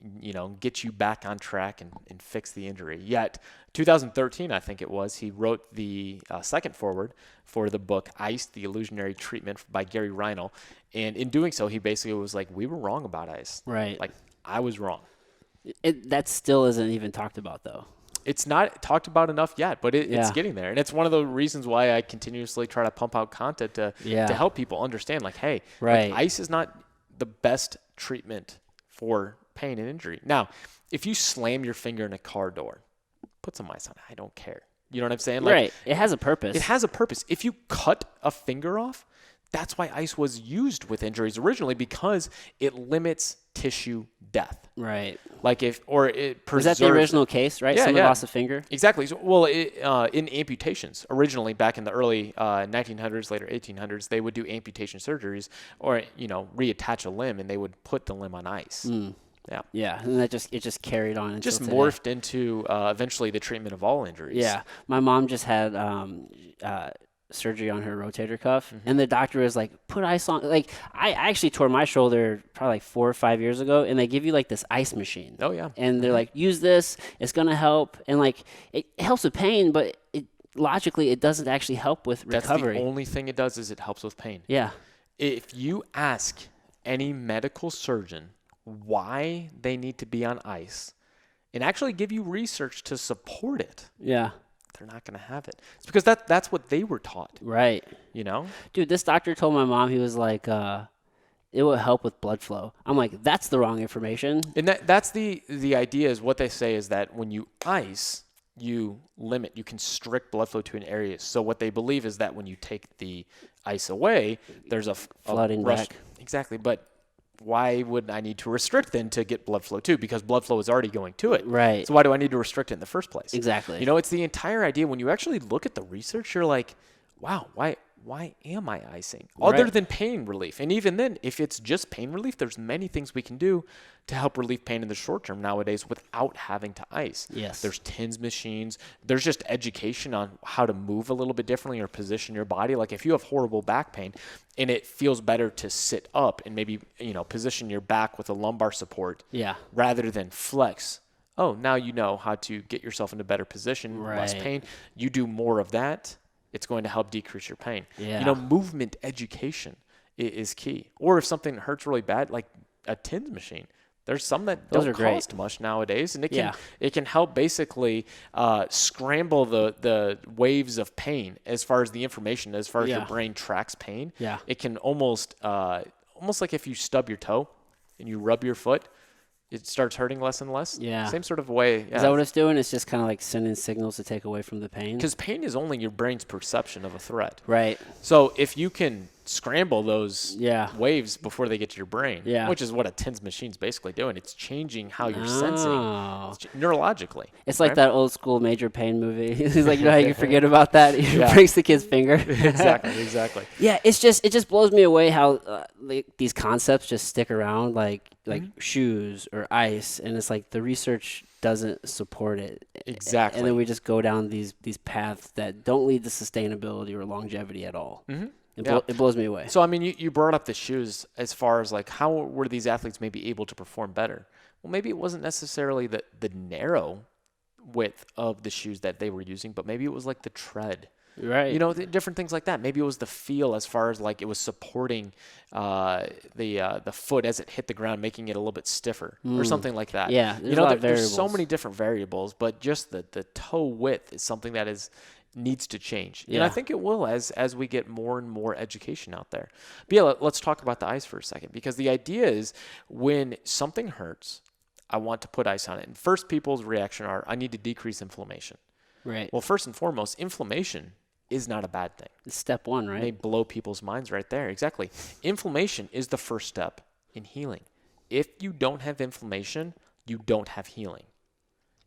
[SPEAKER 2] get you back on track and fix the injury. Yet 2013, I think it was, he wrote the second foreword for the book Ice, the Illusionary Treatment by Gary Reinl. And in doing so, he basically was like, we were wrong about ice.
[SPEAKER 1] Right.
[SPEAKER 2] Like, I was wrong.
[SPEAKER 1] That still isn't even talked about though.
[SPEAKER 2] It's not talked about enough yet, but it's getting there. And it's one of the reasons why I continuously try to pump out content to help people understand, like, hey,
[SPEAKER 1] right.
[SPEAKER 2] like, ice is not the best treatment for pain and injury. Now, if you slam your finger in a car door, put some ice on it. I don't care. You know what I'm saying? Like,
[SPEAKER 1] right. It has a purpose.
[SPEAKER 2] It has a purpose. If you cut a finger off, that's why ice was used with injuries originally, because it limits tissue death.
[SPEAKER 1] Right.
[SPEAKER 2] Like it preserves.
[SPEAKER 1] Was that the original case, right?
[SPEAKER 2] Yeah,
[SPEAKER 1] Someone lost a finger?
[SPEAKER 2] Exactly. So, well, in amputations, originally back in the early 1900s, later 1800s, they would do amputation surgeries or, reattach a limb, and they would put the limb on ice.
[SPEAKER 1] Mm.
[SPEAKER 2] Yeah.
[SPEAKER 1] Yeah, and it just carried on until
[SPEAKER 2] just
[SPEAKER 1] today.
[SPEAKER 2] morphed into eventually the treatment of all injuries.
[SPEAKER 1] Yeah. My mom just had surgery on her rotator cuff, and the doctor was like, put ice on. Like, I actually tore my shoulder probably like 4 or 5 years ago, and they give you like this ice machine.
[SPEAKER 2] Oh, yeah.
[SPEAKER 1] And they're like, use this, it's going to help. And like, it helps with pain, but logically, it doesn't actually help with recovery.
[SPEAKER 2] That's the only thing it does is it helps with pain.
[SPEAKER 1] Yeah.
[SPEAKER 2] If you ask any medical surgeon why they need to be on ice and actually give you research to support it,
[SPEAKER 1] yeah,
[SPEAKER 2] they're not going to have it. It's because that's what they were taught.
[SPEAKER 1] Right. Dude, this doctor told my mom, he was like, it will help with blood flow. I'm like, that's the wrong information.
[SPEAKER 2] And that's the idea is what they say is that when you ice, you constrict blood flow to an area. So what they believe is that when you take the ice away, there's a
[SPEAKER 1] flooding
[SPEAKER 2] rush.
[SPEAKER 1] back.
[SPEAKER 2] Exactly. But why would I need to restrict then to get blood flow too? Because blood flow is already going to it.
[SPEAKER 1] Right.
[SPEAKER 2] So why do I need to restrict it in the first place?
[SPEAKER 1] Exactly.
[SPEAKER 2] It's the entire idea. When you actually look at the research, you're like, wow, why am I icing? Other than pain relief. And even then, if it's just pain relief, there's many things we can do to help relieve pain in the short term nowadays without having to ice.
[SPEAKER 1] Yes.
[SPEAKER 2] There's TINS machines. There's just education on how to move a little bit differently or position your body. Like if you have horrible back pain and it feels better to sit up and maybe, position your back with a lumbar support rather than flex. Oh, now you know how to get yourself into a better position, less pain. You do more of that. It's going to help decrease your pain.
[SPEAKER 1] Yeah.
[SPEAKER 2] Movement education is key. Or if something hurts really bad, like a TINS machine, there's some that don't cost much nowadays, and it can help basically scramble the waves of pain as far as the information, as far as your brain tracks pain.
[SPEAKER 1] Yeah.
[SPEAKER 2] It can almost like if you stub your toe and you rub your foot, it starts hurting less and less.
[SPEAKER 1] Yeah.
[SPEAKER 2] Same sort of way. Yeah.
[SPEAKER 1] Is that what it's doing? It's just kind of like sending signals to take away from the pain?
[SPEAKER 2] Because pain is only your brain's perception of a threat.
[SPEAKER 1] Right.
[SPEAKER 2] So if you can scramble those waves before they get to your brain, which is what a TINS machine's basically doing, it's changing how you're sensing neurologically.
[SPEAKER 1] It's like that old school Major Pain movie. He's like, how you forget about that? He breaks the kid's finger.
[SPEAKER 2] Exactly.
[SPEAKER 1] Yeah, it just blows me away how these concepts just stick around, like shoes or ice, and it's like the research doesn't support it.
[SPEAKER 2] Exactly.
[SPEAKER 1] And then we just go down these paths that don't lead to sustainability or longevity at all. Mm-hmm. It blows me away.
[SPEAKER 2] So, I mean, you brought up the shoes as far as like how were these athletes maybe able to perform better? Well, maybe it wasn't necessarily the narrow width of the shoes that they were using, but maybe it was like the tread.
[SPEAKER 1] Right.
[SPEAKER 2] Different things like that. Maybe it was the feel as far as like it was supporting the foot as it hit the ground, making it a little bit stiffer or something like that.
[SPEAKER 1] Yeah, there's a lot of
[SPEAKER 2] there's so
[SPEAKER 1] variables.
[SPEAKER 2] many different variables, but just the toe width is something that needs to change. And
[SPEAKER 1] Yeah.
[SPEAKER 2] I think it will as we get more and more education out there. But yeah, let's talk about the ice for a second, because the idea is when something hurts, I want to put ice on it. And first people's reaction are, I need to decrease inflammation.
[SPEAKER 1] Right.
[SPEAKER 2] Well, first and foremost, inflammation is not a bad thing.
[SPEAKER 1] It's step one, right?
[SPEAKER 2] It may blow people's minds right there. Exactly. Inflammation is the first step in healing. If you don't have inflammation, you don't have healing.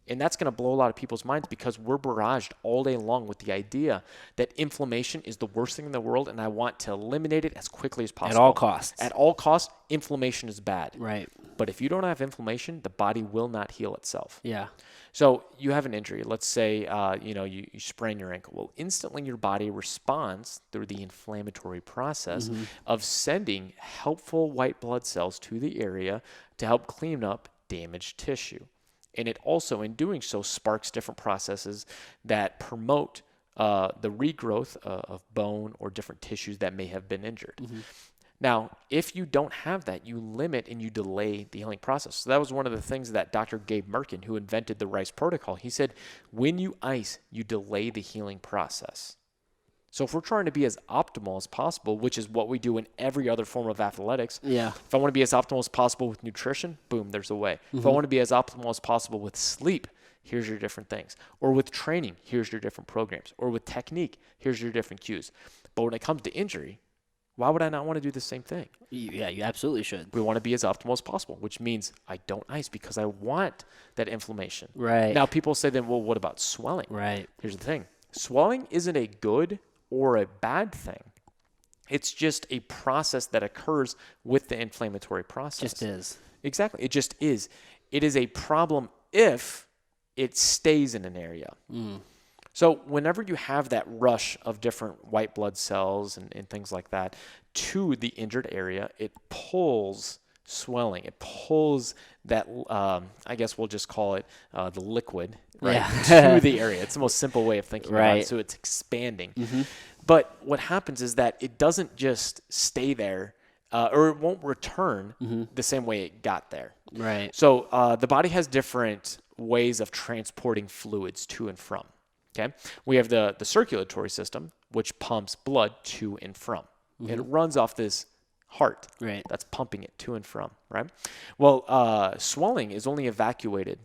[SPEAKER 2] And that's going to blow a lot of people's minds, because we're barraged all day long with the idea that inflammation is the worst thing in the world, and I want to eliminate it as quickly as possible.
[SPEAKER 1] At all costs.
[SPEAKER 2] At all costs, inflammation is bad.
[SPEAKER 1] Right.
[SPEAKER 2] But if you don't have inflammation, the body will not heal itself.
[SPEAKER 1] Yeah.
[SPEAKER 2] So you have an injury. Let's say you sprain your ankle. Well, instantly your body responds through the inflammatory process of sending helpful white blood cells to the area to help clean up damaged tissue. And it also, in doing so, sparks different processes that promote the regrowth of bone or different tissues that may have been injured. Now, if you don't have that, you limit and you delay the healing process. So that was one of the things that Dr. Gabe Merkin, who invented the RICE protocol, he said, when you ice, you delay the healing process. So if we're trying to be as optimal as possible, which is what we do in every other form of athletics, if I want to be as optimal as possible with nutrition, boom, there's a way. If I want to be as optimal as possible with sleep, here's your different things. Or with training, here's your different programs. Or with technique, here's your different cues. But when it comes to injury, why would I not want to do the same thing?
[SPEAKER 1] Yeah, you absolutely should.
[SPEAKER 2] We want to be as optimal as possible, which means I don't ice because I want that inflammation.
[SPEAKER 1] Right.
[SPEAKER 2] Now, people say then, well, what about swelling?
[SPEAKER 1] Right.
[SPEAKER 2] Here's the thing. Swelling isn't a good or a bad thing. It's just a process that occurs with the inflammatory process.
[SPEAKER 1] Just is.
[SPEAKER 2] Exactly. It just is. It is a problem if it stays in an area. So whenever you have that rush of different white blood cells and things like that to the injured area, it pulls swelling. It pulls that, I guess we'll just call it the liquid, right, to the area. It's the most simple way of thinking about it. So it's expanding. But what happens is that it doesn't just stay there, or it won't return the same way it got there.
[SPEAKER 1] Right.
[SPEAKER 2] So the body has different ways of transporting fluids to and from. Okay, we have the circulatory system, which pumps blood to and from. And it runs off this heart that's pumping it to and from, right? Well, swelling is only evacuated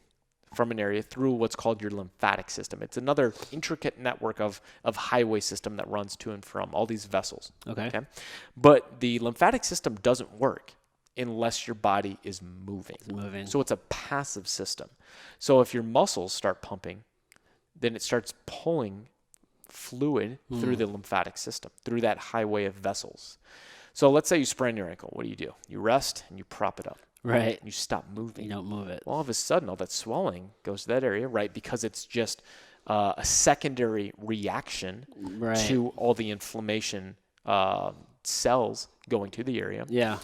[SPEAKER 2] from an area through what's called your lymphatic system. It's another intricate network of highway system that runs to and from all these vessels.
[SPEAKER 1] Okay.
[SPEAKER 2] But the lymphatic system doesn't work unless your body is moving.
[SPEAKER 1] It's moving.
[SPEAKER 2] So it's a passive system. So if your muscles start pumping, then it starts pulling fluid through the lymphatic system, through that highway of vessels. So let's say you sprain your ankle. What do? You rest and you prop it up.
[SPEAKER 1] Right.
[SPEAKER 2] You stop moving.
[SPEAKER 1] You don't move it.
[SPEAKER 2] Well, all of a sudden, all that swelling goes to that area, right? Because it's just a secondary reaction to all the inflammation cells going to the area.
[SPEAKER 1] Yeah.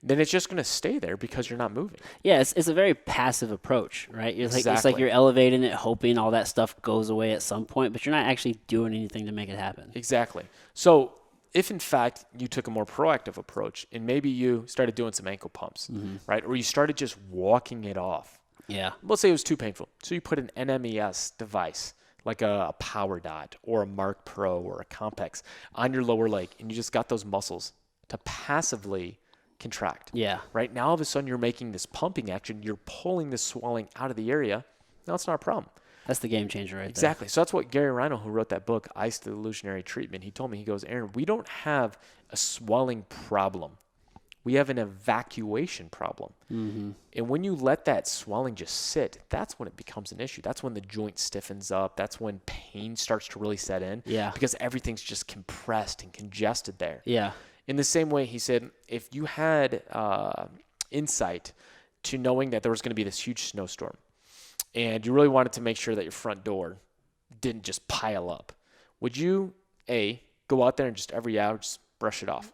[SPEAKER 2] Then it's just going to stay there because you're not moving.
[SPEAKER 1] Yeah, it's a very passive approach, right? It's like you're elevating it, hoping all that stuff goes away at some point, but you're not actually doing anything to make it happen.
[SPEAKER 2] Exactly. So if, in fact, you took a more proactive approach and maybe you started doing some ankle pumps, right? Or you started just walking it off.
[SPEAKER 1] Yeah.
[SPEAKER 2] Let's say it was too painful. So you put an NMES device, like a Power Dot or a Mark Pro or a Compex on your lower leg, and you just got those muscles to passively contract.
[SPEAKER 1] Yeah.
[SPEAKER 2] Right now, all of a sudden, you're making this pumping action. You're pulling this swelling out of the area. No, it's not a problem.
[SPEAKER 1] That's the game changer right there.
[SPEAKER 2] Exactly. So that's what Gary Rhino, who wrote that book, Ice the Illusionary Treatment, he told me, he goes, Aaron, we don't have a swelling problem. We have an evacuation problem. And when you let that swelling just sit, that's when it becomes an issue. That's when the joint stiffens up. That's when pain starts to really set in.
[SPEAKER 1] Yeah.
[SPEAKER 2] Because everything's just compressed and congested there.
[SPEAKER 1] Yeah.
[SPEAKER 2] In the same way, he said, if you had insight to knowing that there was going to be this huge snowstorm and you really wanted to make sure that your front door didn't just pile up, would you, A, go out there and just every hour just brush it off?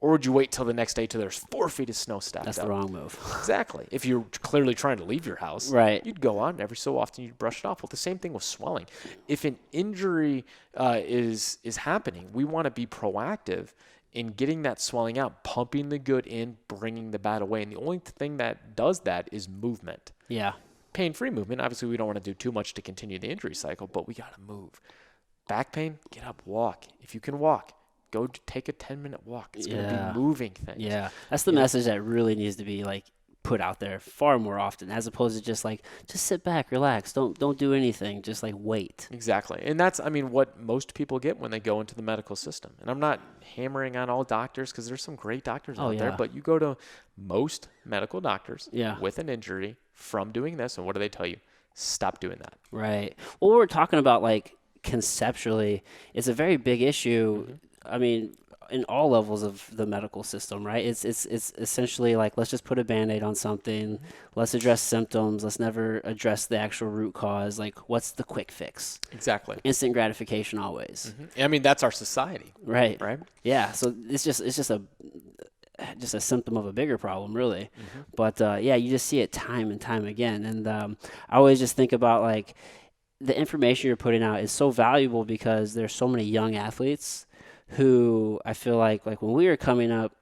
[SPEAKER 2] Or would you wait till the next day till there's 4 feet of snow stacked
[SPEAKER 1] That's
[SPEAKER 2] up?
[SPEAKER 1] the wrong move.
[SPEAKER 2] Exactly. If you're clearly trying to leave your house,
[SPEAKER 1] Right.
[SPEAKER 2] you'd go on every so often. You'd brush it off. Well, the same thing with swelling. If an injury is happening, we want to be proactive in getting that swelling out, pumping the good in, bringing the bad away. And the only thing that does that is movement.
[SPEAKER 1] Yeah.
[SPEAKER 2] Pain-free movement. Obviously, we don't want to do too much to continue the injury cycle, but we got to move. Back pain, get up, walk. If you can walk, go take a 10-minute walk. It's going to be moving things.
[SPEAKER 1] Yeah. That's the message that really needs to be like put out there far more often, as opposed to just sit back, relax, don't do anything, just like wait.
[SPEAKER 2] Exactly. And that's, what most people get when they go into the medical system. And I'm not hammering on all doctors, because there's some great doctors out there, but you go to most medical doctors with an injury from doing this, and what do they tell you? Stop doing that.
[SPEAKER 1] Right. Well, we're talking about like conceptually, it's a very big issue. In all levels of the medical system, right? It's essentially like, let's just put a Band-Aid on something. Let's address symptoms. Let's never address the actual root cause. Like, what's the quick fix?
[SPEAKER 2] Exactly.
[SPEAKER 1] Instant gratification always.
[SPEAKER 2] That's our society.
[SPEAKER 1] Right.
[SPEAKER 2] Right.
[SPEAKER 1] Yeah. So it's just a symptom of a bigger problem, really. But you just see it time and time again. And I always just think about like the information you're putting out is so valuable, because there's so many young athletes who I feel like when we were coming up,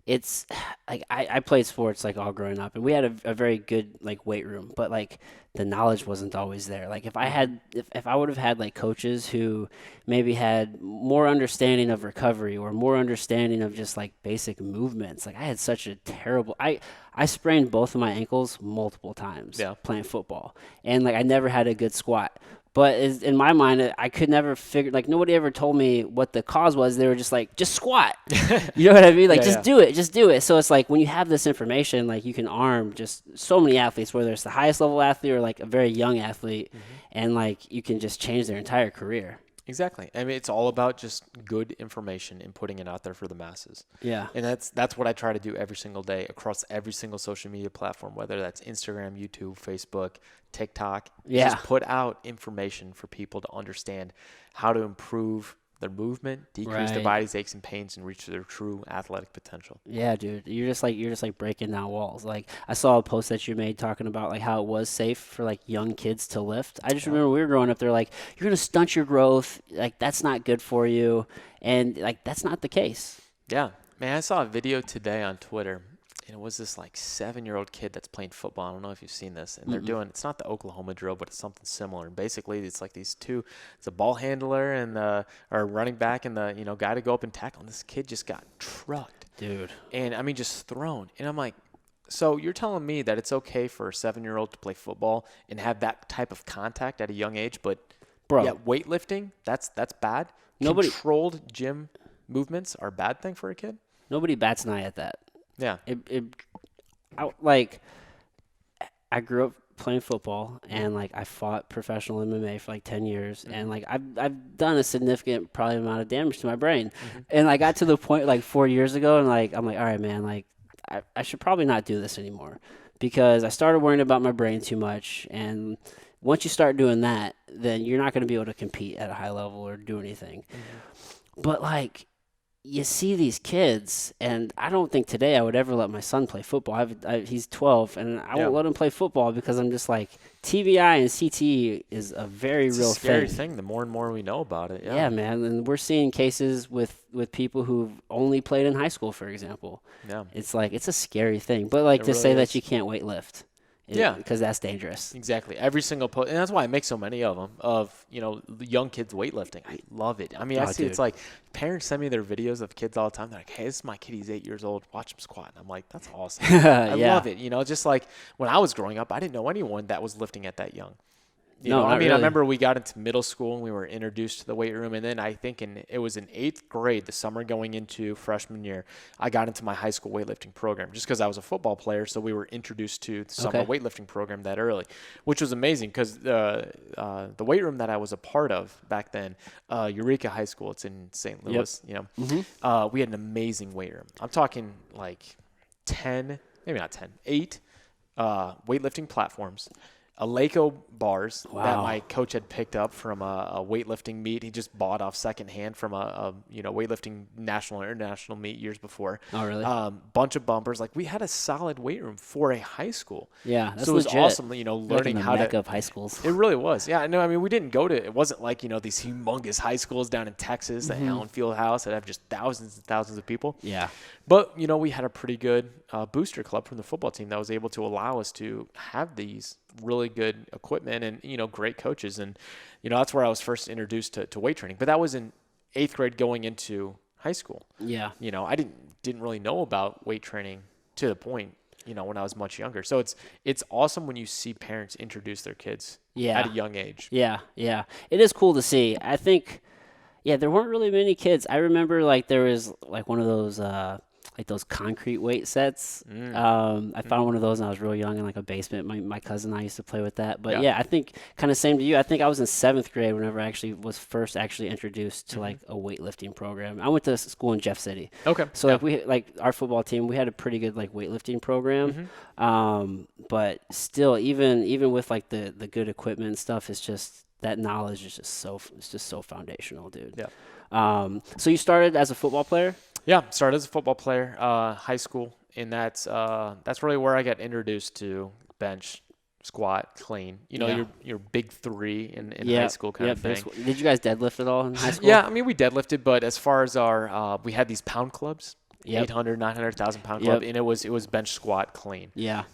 [SPEAKER 1] it's like I played sports like all growing up, and we had a very good like weight room, but like the knowledge wasn't always there. Like if I would have had like coaches who maybe had more understanding of recovery or more understanding of just like basic movements. Like I had such a terrible, I sprained both of my ankles multiple times playing football, and like I never had a good squat. But in my mind, I could never figure, like nobody ever told me what the cause was. They were just like, just squat. You know what I mean? Like, just do it. So it's like when you have this information, like you can arm just so many athletes, whether it's the highest level athlete or like a very young athlete, and like you can just change their entire career.
[SPEAKER 2] Exactly. It's all about just good information and putting it out there for the masses.
[SPEAKER 1] Yeah.
[SPEAKER 2] And that's what I try to do every single day across every single social media platform, whether that's Instagram, YouTube, Facebook, TikTok.
[SPEAKER 1] Yeah.
[SPEAKER 2] Just put out information for people to understand how to improve their movement, decrease their body's aches and pains, and reach their true athletic potential.
[SPEAKER 1] Yeah, dude. You're just like breaking down walls. Like I saw a post that you made talking about like how it was safe for like young kids to lift. I just remember we were growing up, they're like, you're going to stunt your growth. Like that's not good for you. And like that's not the case.
[SPEAKER 2] Yeah. Man, I saw a video today on Twitter, and it was this like 7-year-old kid that's playing football. I don't know if you've seen this. And they're doing, it's not the Oklahoma drill, but it's something similar. And basically it's like these two, it's a ball handler and or running back and the guy to go up and tackle. And this kid just got trucked.
[SPEAKER 1] Dude.
[SPEAKER 2] And just thrown. And I'm like, so you're telling me that it's okay for a 7-year-old to play football and have that type of contact at a young age, but weightlifting, that's bad? Controlled gym movements are a bad thing for a kid?
[SPEAKER 1] Nobody bats an eye at that.
[SPEAKER 2] Yeah.
[SPEAKER 1] I grew up playing football, and like I fought professional MMA for like 10 years, and like I've done a significant probably amount of damage to my brain. And I got to the point like 4 years ago, and like I'm like, all right, man, like I should probably not do this anymore, because I started worrying about my brain too much. And once you start doing that, then you're not going to be able to compete at a high level or do anything. But like, you see these kids, and I don't think today I would ever let my son play football. He's 12, and I won't let him play football, because I'm just like, TBI and CTE is a very real thing. It's a
[SPEAKER 2] scary thing. The more and more we know about it.
[SPEAKER 1] Yeah, man. And we're seeing cases with people who've only played in high school, for example. Yeah. It's like, it's a scary thing. But like, to really say that you can't weight lift. Because that's dangerous.
[SPEAKER 2] Exactly. Every single post, and that's why I make so many of them, of, young kids weightlifting. I love it. I see it's like parents send me their videos of kids all the time. They're like, hey, this is my kid. He's 8 years old. Watch him squat. And I'm like, that's awesome. I love it. Just like when I was growing up, I didn't know anyone that was lifting at that young. I remember we got into middle school and we were introduced to the weight room. And then I think it was in 8th grade, the summer going into freshman year, I got into my high school weightlifting program just because I was a football player. So we were introduced to the summer weightlifting program that early, which was amazing because the weight room that I was a part of back then, Eureka High School, it's in St. Louis, we had an amazing weight room. I'm talking like 8 weightlifting platforms. Eleiko bars that
[SPEAKER 1] Wow.
[SPEAKER 2] my coach had picked up from a weightlifting meet. He just bought off secondhand from a weightlifting national or international meet years before.
[SPEAKER 1] Oh, really?
[SPEAKER 2] Bunch of bumpers. Like, we had a solid weight room for a high school.
[SPEAKER 1] Yeah, that's
[SPEAKER 2] so it was
[SPEAKER 1] legit.
[SPEAKER 2] awesome,
[SPEAKER 1] Like
[SPEAKER 2] learning
[SPEAKER 1] in the
[SPEAKER 2] how
[SPEAKER 1] mecca
[SPEAKER 2] to.
[SPEAKER 1] of high schools.
[SPEAKER 2] It really was. Yeah, no, I mean, we didn't go to. It wasn't like these humongous high schools down in Texas, the Allen Field House that have just thousands and thousands of people.
[SPEAKER 1] Yeah.
[SPEAKER 2] But, we had a pretty good booster club from the football team that was able to allow us to have these really good equipment and, great coaches. And, that's where I was first introduced to weight training. But that was in 8th grade going into high school.
[SPEAKER 1] Yeah.
[SPEAKER 2] I didn't really know about weight training to the point, when I was much younger. So it's awesome when you see parents introduce their kids at a young age.
[SPEAKER 1] Yeah. Yeah. It is cool to see. I think, there weren't really many kids. I remember there was one of those, those concrete weight sets. I found one of those when I was real young in a basement. My cousin and I used to play with that. But I think kind of same to you. I think I was in 7th grade whenever I actually was first introduced to a weightlifting program. I went to school in Jeff City.
[SPEAKER 2] Okay.
[SPEAKER 1] So we our football team, we had a pretty good weightlifting program. But still, even with the good equipment and stuff, it's just that knowledge is just so foundational, dude.
[SPEAKER 2] Yeah.
[SPEAKER 1] So you started as a football player?
[SPEAKER 2] Yeah, started as a football player, high school, and that's really where I got introduced to bench, squat, clean. Your big three in high school kind of thing.
[SPEAKER 1] Did you guys deadlift at all in high school?
[SPEAKER 2] Yeah, I mean, we deadlifted, but as far as we had these pound clubs,
[SPEAKER 1] Yep.
[SPEAKER 2] 800, 900, 1,000 pound club, and it was bench, squat, clean.
[SPEAKER 1] Yeah.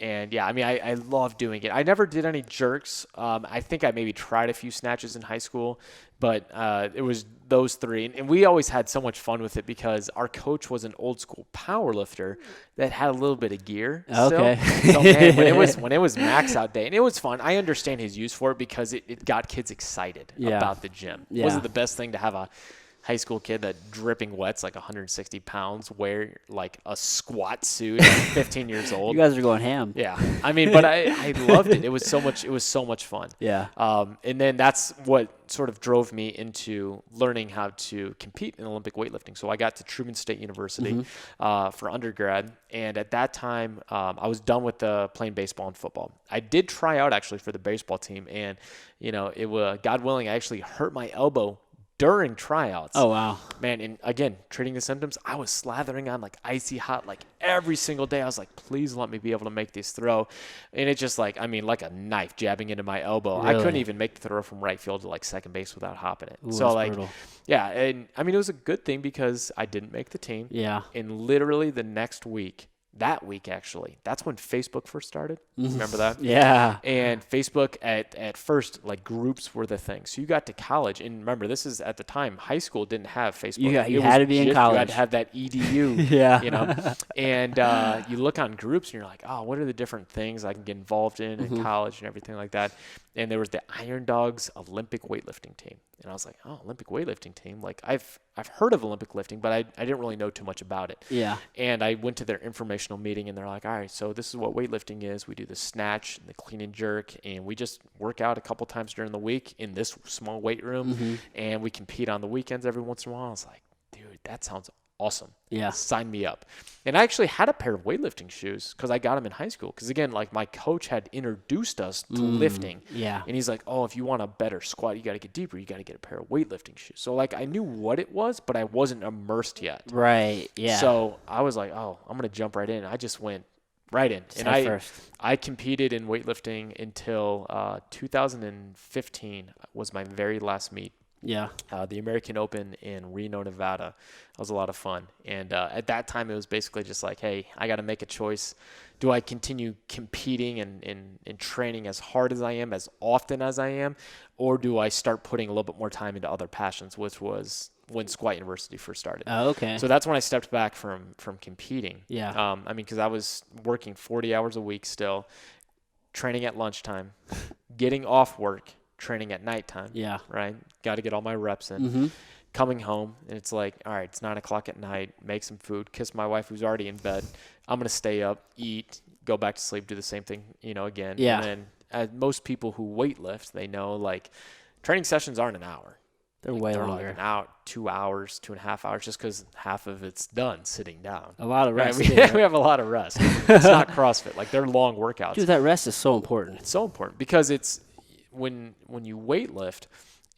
[SPEAKER 2] And I mean, I love doing it. I never did any jerks. I think I maybe tried a few snatches in high school, but it was those three. And we always had so much fun with it because our coach was an old school power lifter that had a little bit of gear.
[SPEAKER 1] Okay.
[SPEAKER 2] So man, when it was max out day, and it was fun. I understand his use for it because it got kids excited about the gym.
[SPEAKER 1] Yeah.
[SPEAKER 2] Was it the best thing to have a high school kid that dripping wet's 160 pounds, wear a squat suit at 15 years old?
[SPEAKER 1] You guys are going ham.
[SPEAKER 2] Yeah. I mean, but I loved it. It was so much fun.
[SPEAKER 1] Yeah.
[SPEAKER 2] And then that's what sort of drove me into learning how to compete in Olympic weightlifting. So I got to Truman State University for undergrad. And at that time, I was done with playing baseball and football. I did try out actually for the baseball team. And, it was, God willing, I actually hurt my elbow during tryouts.
[SPEAKER 1] Oh, wow.
[SPEAKER 2] Man, and again, treating the symptoms, I was slathering on icy hot every single day. I was like, please let me be able to make this throw. And it just like a knife jabbing into my elbow.
[SPEAKER 1] Really?
[SPEAKER 2] I couldn't even make the throw from right field to second base without hopping it.
[SPEAKER 1] Ooh,
[SPEAKER 2] so
[SPEAKER 1] that's brutal.
[SPEAKER 2] yeah, and I mean, it was a good thing because I didn't make the team.
[SPEAKER 1] Yeah.
[SPEAKER 2] And literally the next week, that week actually, that's when Facebook first started. Remember that?
[SPEAKER 1] Yeah.
[SPEAKER 2] And Facebook at first, groups were the thing. So you got to college, and remember, this is at the time, high school didn't have Facebook.
[SPEAKER 1] You had to be in college.
[SPEAKER 2] You had to have that EDU.
[SPEAKER 1] Yeah.
[SPEAKER 2] And you look on groups, and you're like, oh, what are the different things I can get involved in college and everything like that. And there was the Iron Dogs Olympic weightlifting team. And I was like, oh, Olympic weightlifting team. I've heard of Olympic lifting, but I didn't really know too much about it.
[SPEAKER 1] Yeah.
[SPEAKER 2] And I went to their informational meeting, and they're like, all right, so this is what weightlifting is. We do the snatch, the clean and jerk, and we just work out a couple times during the week in this small weight room, and we compete on the weekends every once in a while. I was like, dude, that sounds awesome.
[SPEAKER 1] Yeah.
[SPEAKER 2] Sign me up. And I actually had a pair of weightlifting shoes because I got them in high school. Because again, my coach had introduced us to lifting.
[SPEAKER 1] Yeah.
[SPEAKER 2] And he's like, oh, if you want a better squat, you got to get deeper. You got to get a pair of weightlifting shoes. So I knew what it was, but I wasn't immersed yet.
[SPEAKER 1] Right. Yeah.
[SPEAKER 2] So I was like, oh, I'm going to jump right in. I just went right in.
[SPEAKER 1] Just
[SPEAKER 2] And
[SPEAKER 1] first.
[SPEAKER 2] I competed in weightlifting until 2015 was my very last meet.
[SPEAKER 1] Yeah.
[SPEAKER 2] The American Open in Reno, Nevada. That was a lot of fun. And at that time, it was basically just like, hey, I got to make a choice. Do I continue competing and training as hard as I am, as often as I am, or do I start putting a little bit more time into other passions, which was when Squat University first started.
[SPEAKER 1] Oh, okay.
[SPEAKER 2] So that's when I stepped back from competing.
[SPEAKER 1] Yeah.
[SPEAKER 2] I mean, because I was working 40 hours a week still, training at lunchtime, getting off work, training at nighttime.
[SPEAKER 1] Yeah.
[SPEAKER 2] Right? Got to get all my reps in. Coming home, and it's like, all right, it's 9 o'clock at night, make some food, kiss my wife who's already in bed. I'm going to stay up, eat, go back to sleep, do the same thing, again.
[SPEAKER 1] Yeah.
[SPEAKER 2] And then most people who weight lift, they know, training sessions aren't an hour.
[SPEAKER 1] They're way
[SPEAKER 2] they're
[SPEAKER 1] longer.
[SPEAKER 2] like an hour, 2 hours, 2.5 hours, just because half of it's done sitting down.
[SPEAKER 1] A lot of rest.
[SPEAKER 2] Right? We have a lot of rest. It's not CrossFit. Like, they're long workouts.
[SPEAKER 1] Dude, that rest is so important.
[SPEAKER 2] It's so important because it's when you weight lift,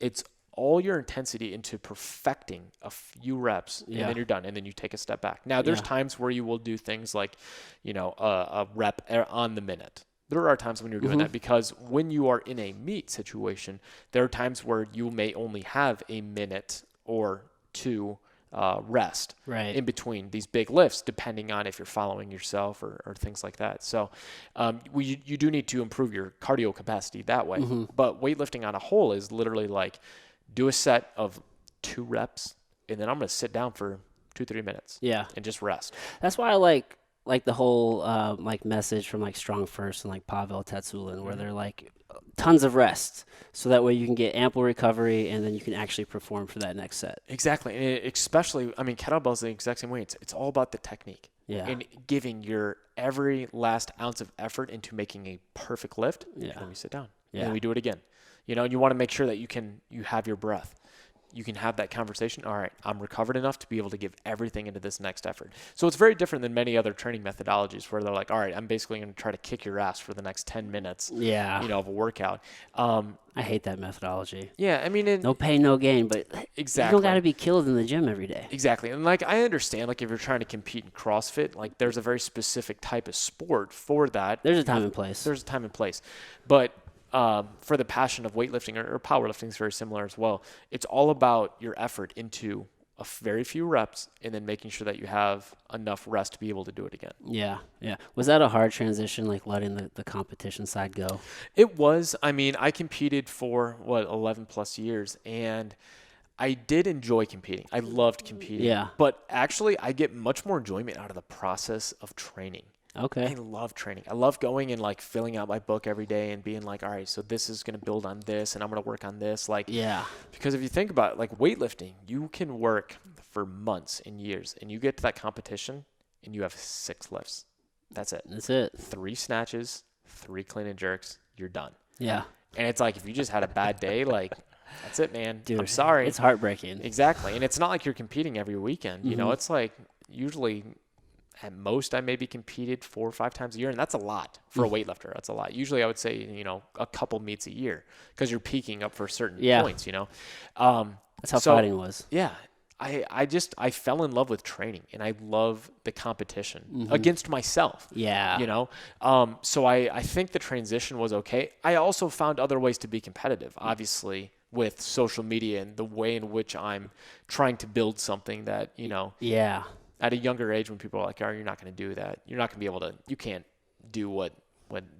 [SPEAKER 2] it's all your intensity into perfecting a few reps, and then you're done, and then you take a step back. Now, there's times where you will do things like, a rep on the minute. There are times when you're doing that because when you are in a meet situation, there are times where you may only have a minute or two rest in between these big lifts, depending on if you're following yourself or things like that. So you do need to improve your cardio capacity that way. But weightlifting on a whole is literally like, do a set of 2 reps, and then I'm going to sit down for 2-3 minutes. And just rest.
[SPEAKER 1] That's why I like the whole message from like Strong First and like Pavel Tsatsouline, where they're like tons of rest, so that way you can get ample recovery and then you can actually perform for that next set.
[SPEAKER 2] Exactly. And especially, I mean, kettlebell's the exact same way. It's all about the technique. And giving your every last ounce of effort into making a perfect lift. And then we sit down. And then we do it again. And you want to make sure that you have your breath. You can have that conversation. All right, I'm recovered enough to be able to give everything into this next effort. So it's very different than many other training methodologies where they're like, all right, I'm basically going to try to kick your ass for the next 10 minutes, of a workout.
[SPEAKER 1] I hate that methodology.
[SPEAKER 2] Yeah, I mean,
[SPEAKER 1] no pain, no gain, but
[SPEAKER 2] exactly.
[SPEAKER 1] You don't got to be killed in the gym every day.
[SPEAKER 2] Exactly. And like, I understand, like, if you're trying to compete in CrossFit, like, there's a very specific type of sport for that.
[SPEAKER 1] There's a time and place.
[SPEAKER 2] But for the passion of weightlifting or powerlifting is very similar as well. It's all about your effort into a very few reps and then making sure that you have enough rest to be able to do it again.
[SPEAKER 1] Yeah. Was that a hard transition, like letting the competition side go?
[SPEAKER 2] It was. I mean, I competed for 11 plus years, and I did enjoy competing. I loved competing.
[SPEAKER 1] Yeah.
[SPEAKER 2] But actually, I get much more enjoyment out of the process of training.
[SPEAKER 1] Okay.
[SPEAKER 2] I love training. I love going and like filling out my book every day and being like, all right, so this is going to build on this and I'm going to work on this. Like, because if you think about it, like weightlifting, you can work for months and years and you get to that competition and you have 6 lifts. That's it. 3 snatches, 3 clean and jerks. You're done.
[SPEAKER 1] Yeah.
[SPEAKER 2] And it's like, if you just had a bad day, like, that's it, man.
[SPEAKER 1] Dude,
[SPEAKER 2] I'm sorry.
[SPEAKER 1] It's heartbreaking.
[SPEAKER 2] Exactly. And it's not like you're competing every weekend. It's like usually at most, I maybe competed 4 or 5 times a year, and that's a lot for a weightlifter. That's a lot. Usually, I would say, a couple meets a year because you're peaking up for certain points,
[SPEAKER 1] That's how fighting was.
[SPEAKER 2] Yeah. I fell in love with training, and I love the competition against myself.
[SPEAKER 1] Yeah.
[SPEAKER 2] So I think the transition was okay. I also found other ways to be competitive, obviously, with social media and the way in which I'm trying to build something that, at a younger age when people are like, oh, you're not going to do that. You're not going to be able to, you can't do what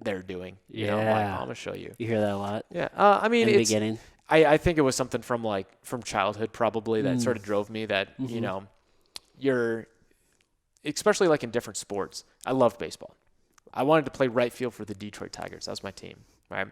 [SPEAKER 2] they're doing. I'm going to show you.
[SPEAKER 1] You hear that a lot?
[SPEAKER 2] Yeah. I mean,
[SPEAKER 1] in the beginning.
[SPEAKER 2] I think it was something from childhood probably that sort of drove me that, you're, especially like in different sports. I loved baseball. I wanted to play right field for the Detroit Tigers. That was my team. Right.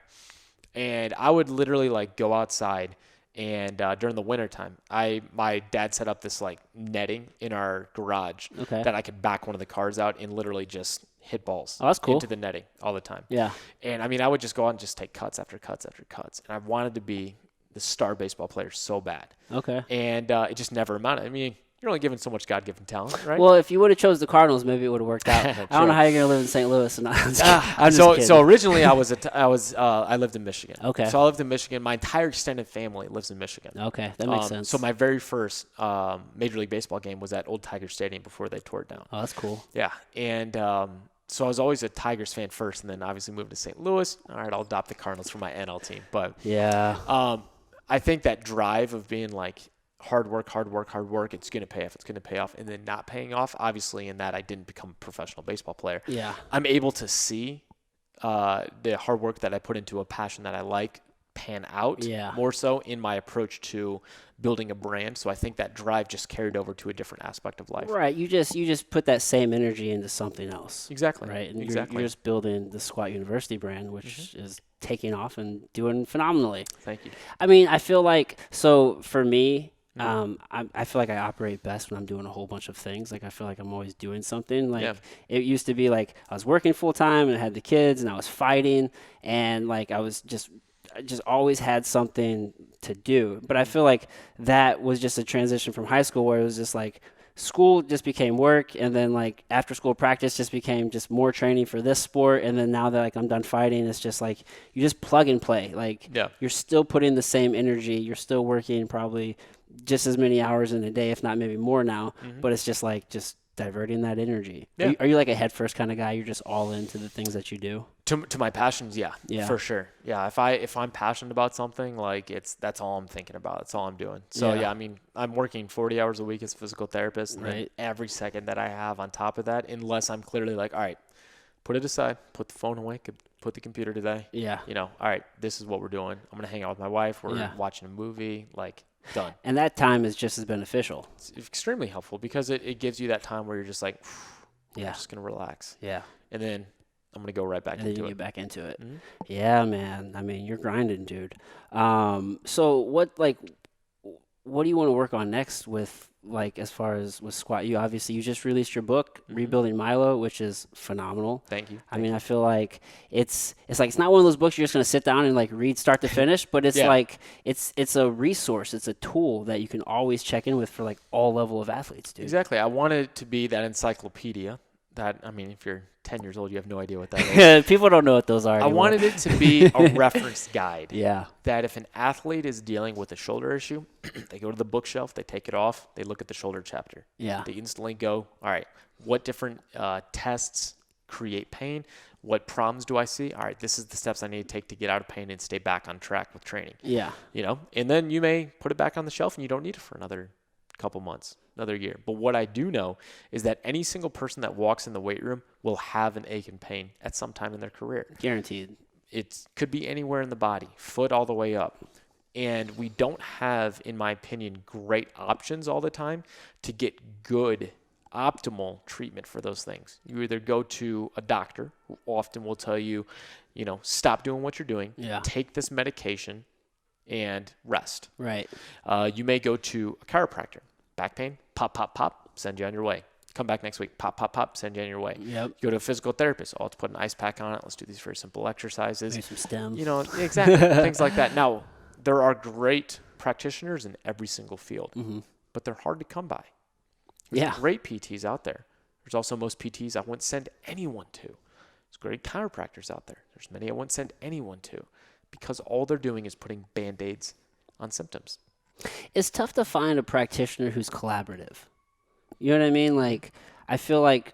[SPEAKER 2] And I would literally like go outside. And during the wintertime, my dad set up this like netting in our garage that I could back one of the cars out and literally just hit balls into the netting all the time.
[SPEAKER 1] Yeah.
[SPEAKER 2] And I mean, I would just go out and just take cuts after cuts after cuts. And I wanted to be the star baseball player so bad. Okay. And it just never amounted. I mean, you're only given so much God-given talent, right?
[SPEAKER 1] Well, if you would have chose the Cardinals, maybe it would have worked out. I don't know how you're going to live in St. Louis.
[SPEAKER 2] So originally I lived in Michigan.
[SPEAKER 1] Okay.
[SPEAKER 2] So I lived in Michigan. My entire extended family lives in Michigan.
[SPEAKER 1] Okay, that makes sense.
[SPEAKER 2] So my very first Major League Baseball game was at Old Tiger Stadium before they tore it down.
[SPEAKER 1] Oh, that's cool.
[SPEAKER 2] Yeah, and so I was always a Tigers fan first, and then obviously moved to St. Louis. All right, I'll adopt the Cardinals for my NL team. But I think that drive of being like, hard work, it's going to pay off, and then not paying off, obviously, in that I didn't become a professional baseball player.
[SPEAKER 1] Yeah.
[SPEAKER 2] I'm able to see the hard work that I put into a passion that I like pan out more so in my approach to building a brand. So I think that drive just carried over to a different aspect of life.
[SPEAKER 1] Right. You just put that same energy into something else.
[SPEAKER 2] Exactly.
[SPEAKER 1] Right. And
[SPEAKER 2] exactly.
[SPEAKER 1] You're just building the Squat University brand, which is taking off and doing phenomenally.
[SPEAKER 2] Thank you.
[SPEAKER 1] I mean, I feel like, so for me, I feel like I operate best when I'm doing a whole bunch of things. Like, I feel like I'm always doing something. Like, it used to be like I was working full time and I had the kids and I was fighting, and like I just always had something to do. But I feel like that was just a transition from high school where it was just like school just became work, and then like after school practice just became just more training for this sport, and then now that like I'm done fighting, it's just like you just plug and play. Like you're still putting the same energy, you're still working probably just as many hours in a day, if not maybe more now, but it's just like just diverting that energy. Are you like a head first kind of guy? You're just all into the things that you do?
[SPEAKER 2] To my passions, yeah, for sure. Yeah, if I'm passionate about something, like that's all I'm thinking about. That's all I'm doing. So I mean, I'm working 40 hours a week as a physical therapist, and then every second that I have on top of that, unless I'm clearly like, all right, put it aside, put the phone away, put the computer today. Yeah. All right, this is what we're doing. I'm gonna hang out with my wife. We're watching a movie. Like. Done.
[SPEAKER 1] And that time is just as beneficial.
[SPEAKER 2] It's extremely helpful because it gives you that time where you're just like, I'm just going to relax. Yeah. And then I'm going to go right back into it. And then you
[SPEAKER 1] get back into it. Mm-hmm. Yeah, man. I mean, you're grinding, dude. So what do you want to work on next with, like, as far as with squat? You just released your book, Rebuilding Milo, which is phenomenal.
[SPEAKER 2] Thank you.
[SPEAKER 1] I mean, I feel like it's not one of those books you're just going to sit down and like read start to finish, but it's like it's a resource, it's a tool that you can always check in with for like all level of athletes, dude.
[SPEAKER 2] Exactly. I wanted it to be that encyclopedia. That, I mean, if you're 10 years old, you have no idea what that is.
[SPEAKER 1] People don't know what those are anymore.
[SPEAKER 2] I wanted it to be a reference guide. Yeah. That if an athlete is dealing with a shoulder issue, they go to the bookshelf, they take it off, they look at the shoulder chapter. Yeah. They instantly go, all right, what different tests create pain? What problems do I see? All right, this is the steps I need to take to get out of pain and stay back on track with training. Yeah. And then you may put it back on the shelf and you don't need it for another couple months, another year. But what I do know is that any single person that walks in the weight room will have an ache and pain at some time in their career.
[SPEAKER 1] Guaranteed.
[SPEAKER 2] It could be anywhere in the body, foot all the way up. And we don't have, in my opinion, great options all the time to get good, optimal treatment for those things. You either go to a doctor who often will tell you, stop doing what you're doing, take this medication, and rest. Right. You may go to a chiropractor. Back pain, pop, pop, pop, send you on your way. Come back next week, pop, pop, pop, send you on your way. Yep. You go to a physical therapist. Oh, let's put an ice pack on it. Let's do these very simple exercises.
[SPEAKER 1] Maybe some stems.
[SPEAKER 2] Exactly. Things like that. Now, there are great practitioners in every single field, but they're hard to come by. There's great PTs out there. There's also most PTs I wouldn't send anyone to. There's great chiropractors out there. There's many I wouldn't send anyone to, because all they're doing is putting Band-Aids on symptoms.
[SPEAKER 1] It's tough to find a practitioner who's collaborative. You know what I mean? Like, I feel like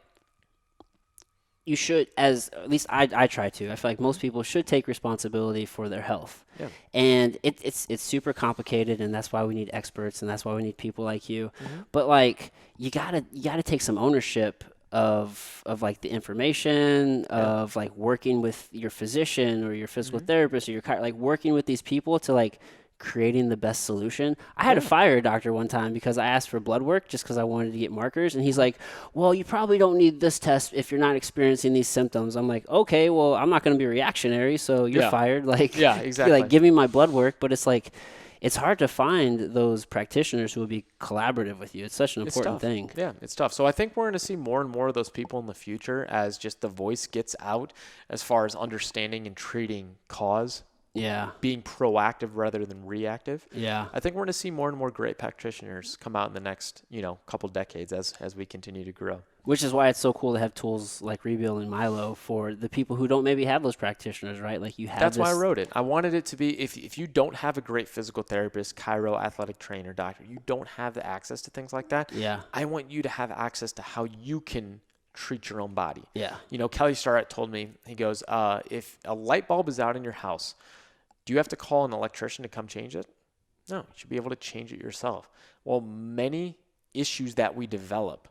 [SPEAKER 1] you should, at least I try to. I feel like most people should take responsibility for their health. Yeah. And it's super complicated, and that's why we need experts, and that's why we need people like you. But like, you gotta take some ownership of like the information, of like working with your physician or your physical therapist or your like working with these people to like creating the best solution. I had to fire a doctor one time because I asked for blood work just because I wanted to get markers, and he's like, well, you probably don't need this test if you're not experiencing these symptoms. I'm like, okay, well, I'm not going to be reactionary, so you're fired. Like, exactly. Like, give me my blood work. But it's like, it's hard to find those practitioners who will be collaborative with you. It's such an important thing.
[SPEAKER 2] Yeah, it's tough. So I think we're going to see more and more of those people in the future as just the voice gets out as far as understanding and treating cause. Yeah. Being proactive rather than reactive. Yeah. I think we're going to see more and more great practitioners come out in the next, couple decades as we continue to grow.
[SPEAKER 1] Which is why it's so cool to have tools like Rebuilding Milo for the people who don't maybe have those practitioners, right? Like you have.
[SPEAKER 2] That's why I wrote it. I wanted it to be, if you don't have a great physical therapist, chiro, athletic trainer, doctor, you don't have the access to things like that. Yeah. I want you to have access to how you can treat your own body. Yeah. Kelly Starrett told me, he goes, if a light bulb is out in your house, do you have to call an electrician to come change it? No, you should be able to change it yourself. Well, many issues that we develop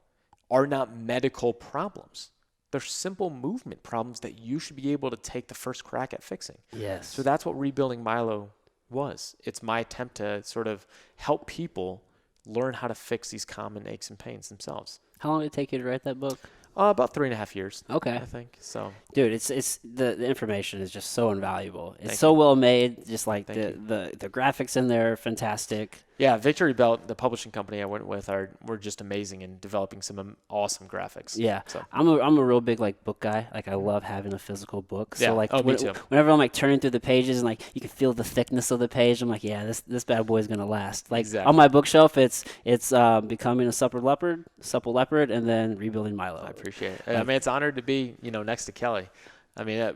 [SPEAKER 2] are not medical problems. They're simple movement problems that you should be able to take the first crack at fixing. Yes. So that's what Rebuilding Milo was. It's my attempt to sort of help people learn how to fix these common aches and pains themselves.
[SPEAKER 1] How long did it take you to write that book?
[SPEAKER 2] About 3.5 years.
[SPEAKER 1] Okay.
[SPEAKER 2] I think so.
[SPEAKER 1] Dude, it's the information is just so invaluable. It's so well made. Just like the graphics in there are fantastic.
[SPEAKER 2] Yeah, Victory Belt, the publishing company I went with, were just amazing in developing some awesome graphics.
[SPEAKER 1] Yeah,
[SPEAKER 2] So.
[SPEAKER 1] I'm a real big like book guy. Like I love having a physical book. So
[SPEAKER 2] Yeah.
[SPEAKER 1] like
[SPEAKER 2] Me too.
[SPEAKER 1] whenever I'm like turning through the pages and like you can feel the thickness of the page, I'm like, yeah, this bad boy is gonna last. Like
[SPEAKER 2] Exactly.
[SPEAKER 1] on my bookshelf, it's Becoming a Supple Leopard, and then Rebuilding Milo.
[SPEAKER 2] I appreciate it. I mean, it's honored to be next to Kelly. I mean,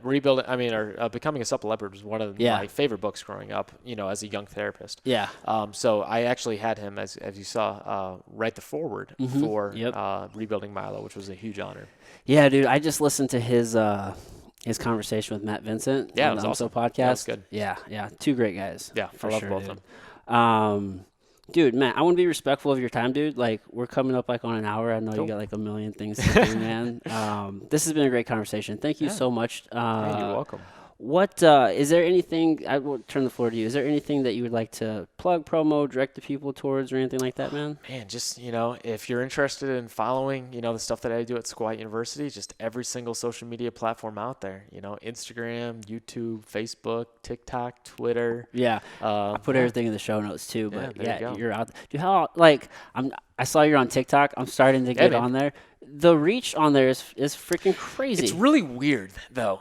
[SPEAKER 2] Becoming a Supple Leopard was one of my favorite books growing up, as a young therapist.
[SPEAKER 1] Yeah.
[SPEAKER 2] So I actually had him, as you saw, write the foreword for Rebuilding Milo, which was a huge honor.
[SPEAKER 1] Yeah, dude. I just listened to his conversation with Matt Vincent on the
[SPEAKER 2] awesome.
[SPEAKER 1] podcast.
[SPEAKER 2] That was good.
[SPEAKER 1] Yeah. Two great guys.
[SPEAKER 2] Yeah,
[SPEAKER 1] for
[SPEAKER 2] I love
[SPEAKER 1] sure,
[SPEAKER 2] both
[SPEAKER 1] dude.
[SPEAKER 2] of them.
[SPEAKER 1] Dude, Matt, I want to be respectful of your time, dude. Like, we're coming up like on an hour. I know you got like a million things to do, man. This has been a great conversation. Thank you so much.
[SPEAKER 2] Hey, you're welcome.
[SPEAKER 1] What is there anything? I will turn the floor to you. Is there anything that you would like to plug, promo, direct the people towards, or anything like that, man?
[SPEAKER 2] Man, just if you're interested in following, the stuff that I do at Squat University, just every single social media platform out there. Instagram, YouTube, Facebook, TikTok, Twitter.
[SPEAKER 1] Yeah, I put everything in the show notes too. But
[SPEAKER 2] you
[SPEAKER 1] you're out. Dude, I saw you're on TikTok. I'm starting to get on there. The reach on there is freaking crazy.
[SPEAKER 2] It's really weird, though.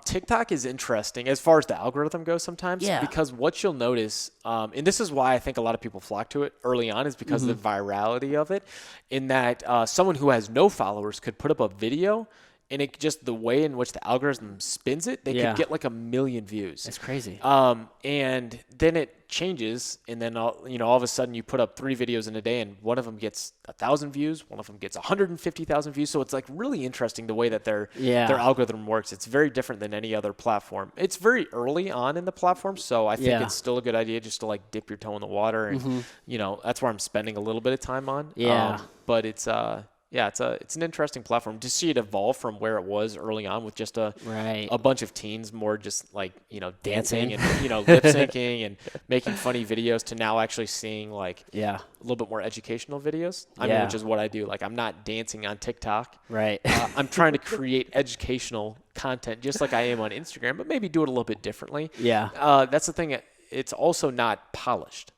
[SPEAKER 2] TikTok is interesting as far as the algorithm goes sometimes.
[SPEAKER 1] Yeah.
[SPEAKER 2] Because what you'll notice, and this is why I think a lot of people flock to it early on, is because of the virality of it, in that someone who has no followers could put up a video, and it just the way in which the algorithm spins it, they could get like 1 million views.
[SPEAKER 1] It's crazy.
[SPEAKER 2] And then it changes, and then all of a sudden you put up 3 videos in a day, and one of them gets 1,000 views, one of them gets 150,000 views. So it's like really interesting the way that their algorithm works. It's very different than any other platform. It's very early on in the platform, so I think it's still a good idea just to like dip your toe in the water, and that's where I'm spending a little bit of time on. But it's it's an interesting platform to see it evolve from where it was early on with just a bunch of teens more just like, dancing and, lip syncing and making funny videos, to now actually seeing like a little bit more educational videos. I mean, which is what I do. Like, I'm not dancing on TikTok.
[SPEAKER 1] Right.
[SPEAKER 2] I'm trying to create educational content just like I am on Instagram, but maybe do it a little bit differently.
[SPEAKER 1] Yeah.
[SPEAKER 2] That's the thing. It's also not polished.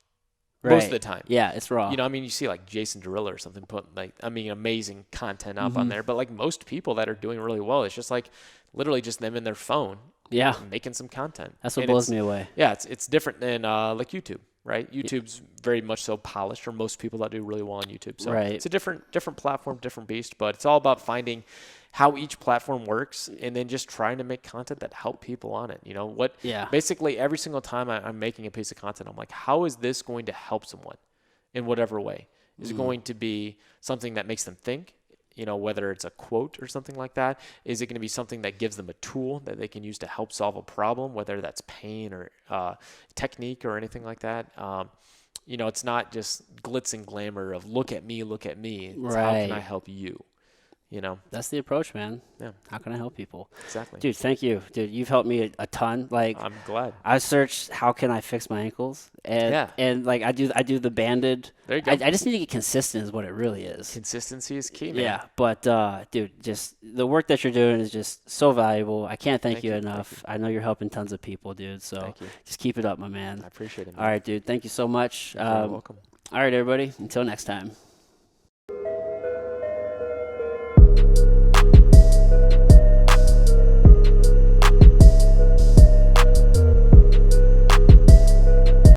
[SPEAKER 2] Most of the time.
[SPEAKER 1] Yeah, it's raw.
[SPEAKER 2] You see like Jason Derulo or something put amazing content up on there. But like most people that are doing really well, it's just like literally just them in their phone.
[SPEAKER 1] Yeah.
[SPEAKER 2] Making some content.
[SPEAKER 1] That's what blows me away.
[SPEAKER 2] Yeah, it's different than like YouTube, right? YouTube's very much so polished for most people that do really well on YouTube. So it's a different platform, different beast, but it's all about finding how each platform works, and then just trying to make content that help people on it. Basically every single time I'm making a piece of content, I'm like, how is this going to help someone in whatever way? Is it going to be something that makes them think, whether it's a quote or something like that? Is it going to be something that gives them a tool that they can use to help solve a problem, whether that's pain or technique or anything like that? It's not just glitz and glamour of look at me. It's how can I help you?
[SPEAKER 1] That's the approach, man.
[SPEAKER 2] Yeah.
[SPEAKER 1] How can I help people?
[SPEAKER 2] Exactly.
[SPEAKER 1] Dude, thank you. Dude, you've helped me a ton. Like,
[SPEAKER 2] I'm glad.
[SPEAKER 1] I searched how can I fix my ankles, and like I do the banded.
[SPEAKER 2] There you go.
[SPEAKER 1] I just need to get consistent is what it really is.
[SPEAKER 2] Consistency is key, man.
[SPEAKER 1] Yeah, but dude, just the work that you're doing is just so valuable. I can't thank you enough. I know you're helping tons of people, dude. So just keep it up, my man.
[SPEAKER 2] I appreciate it, man.
[SPEAKER 1] All right, dude. Thank you so much.
[SPEAKER 2] You're welcome.
[SPEAKER 1] All right, everybody. Until next time.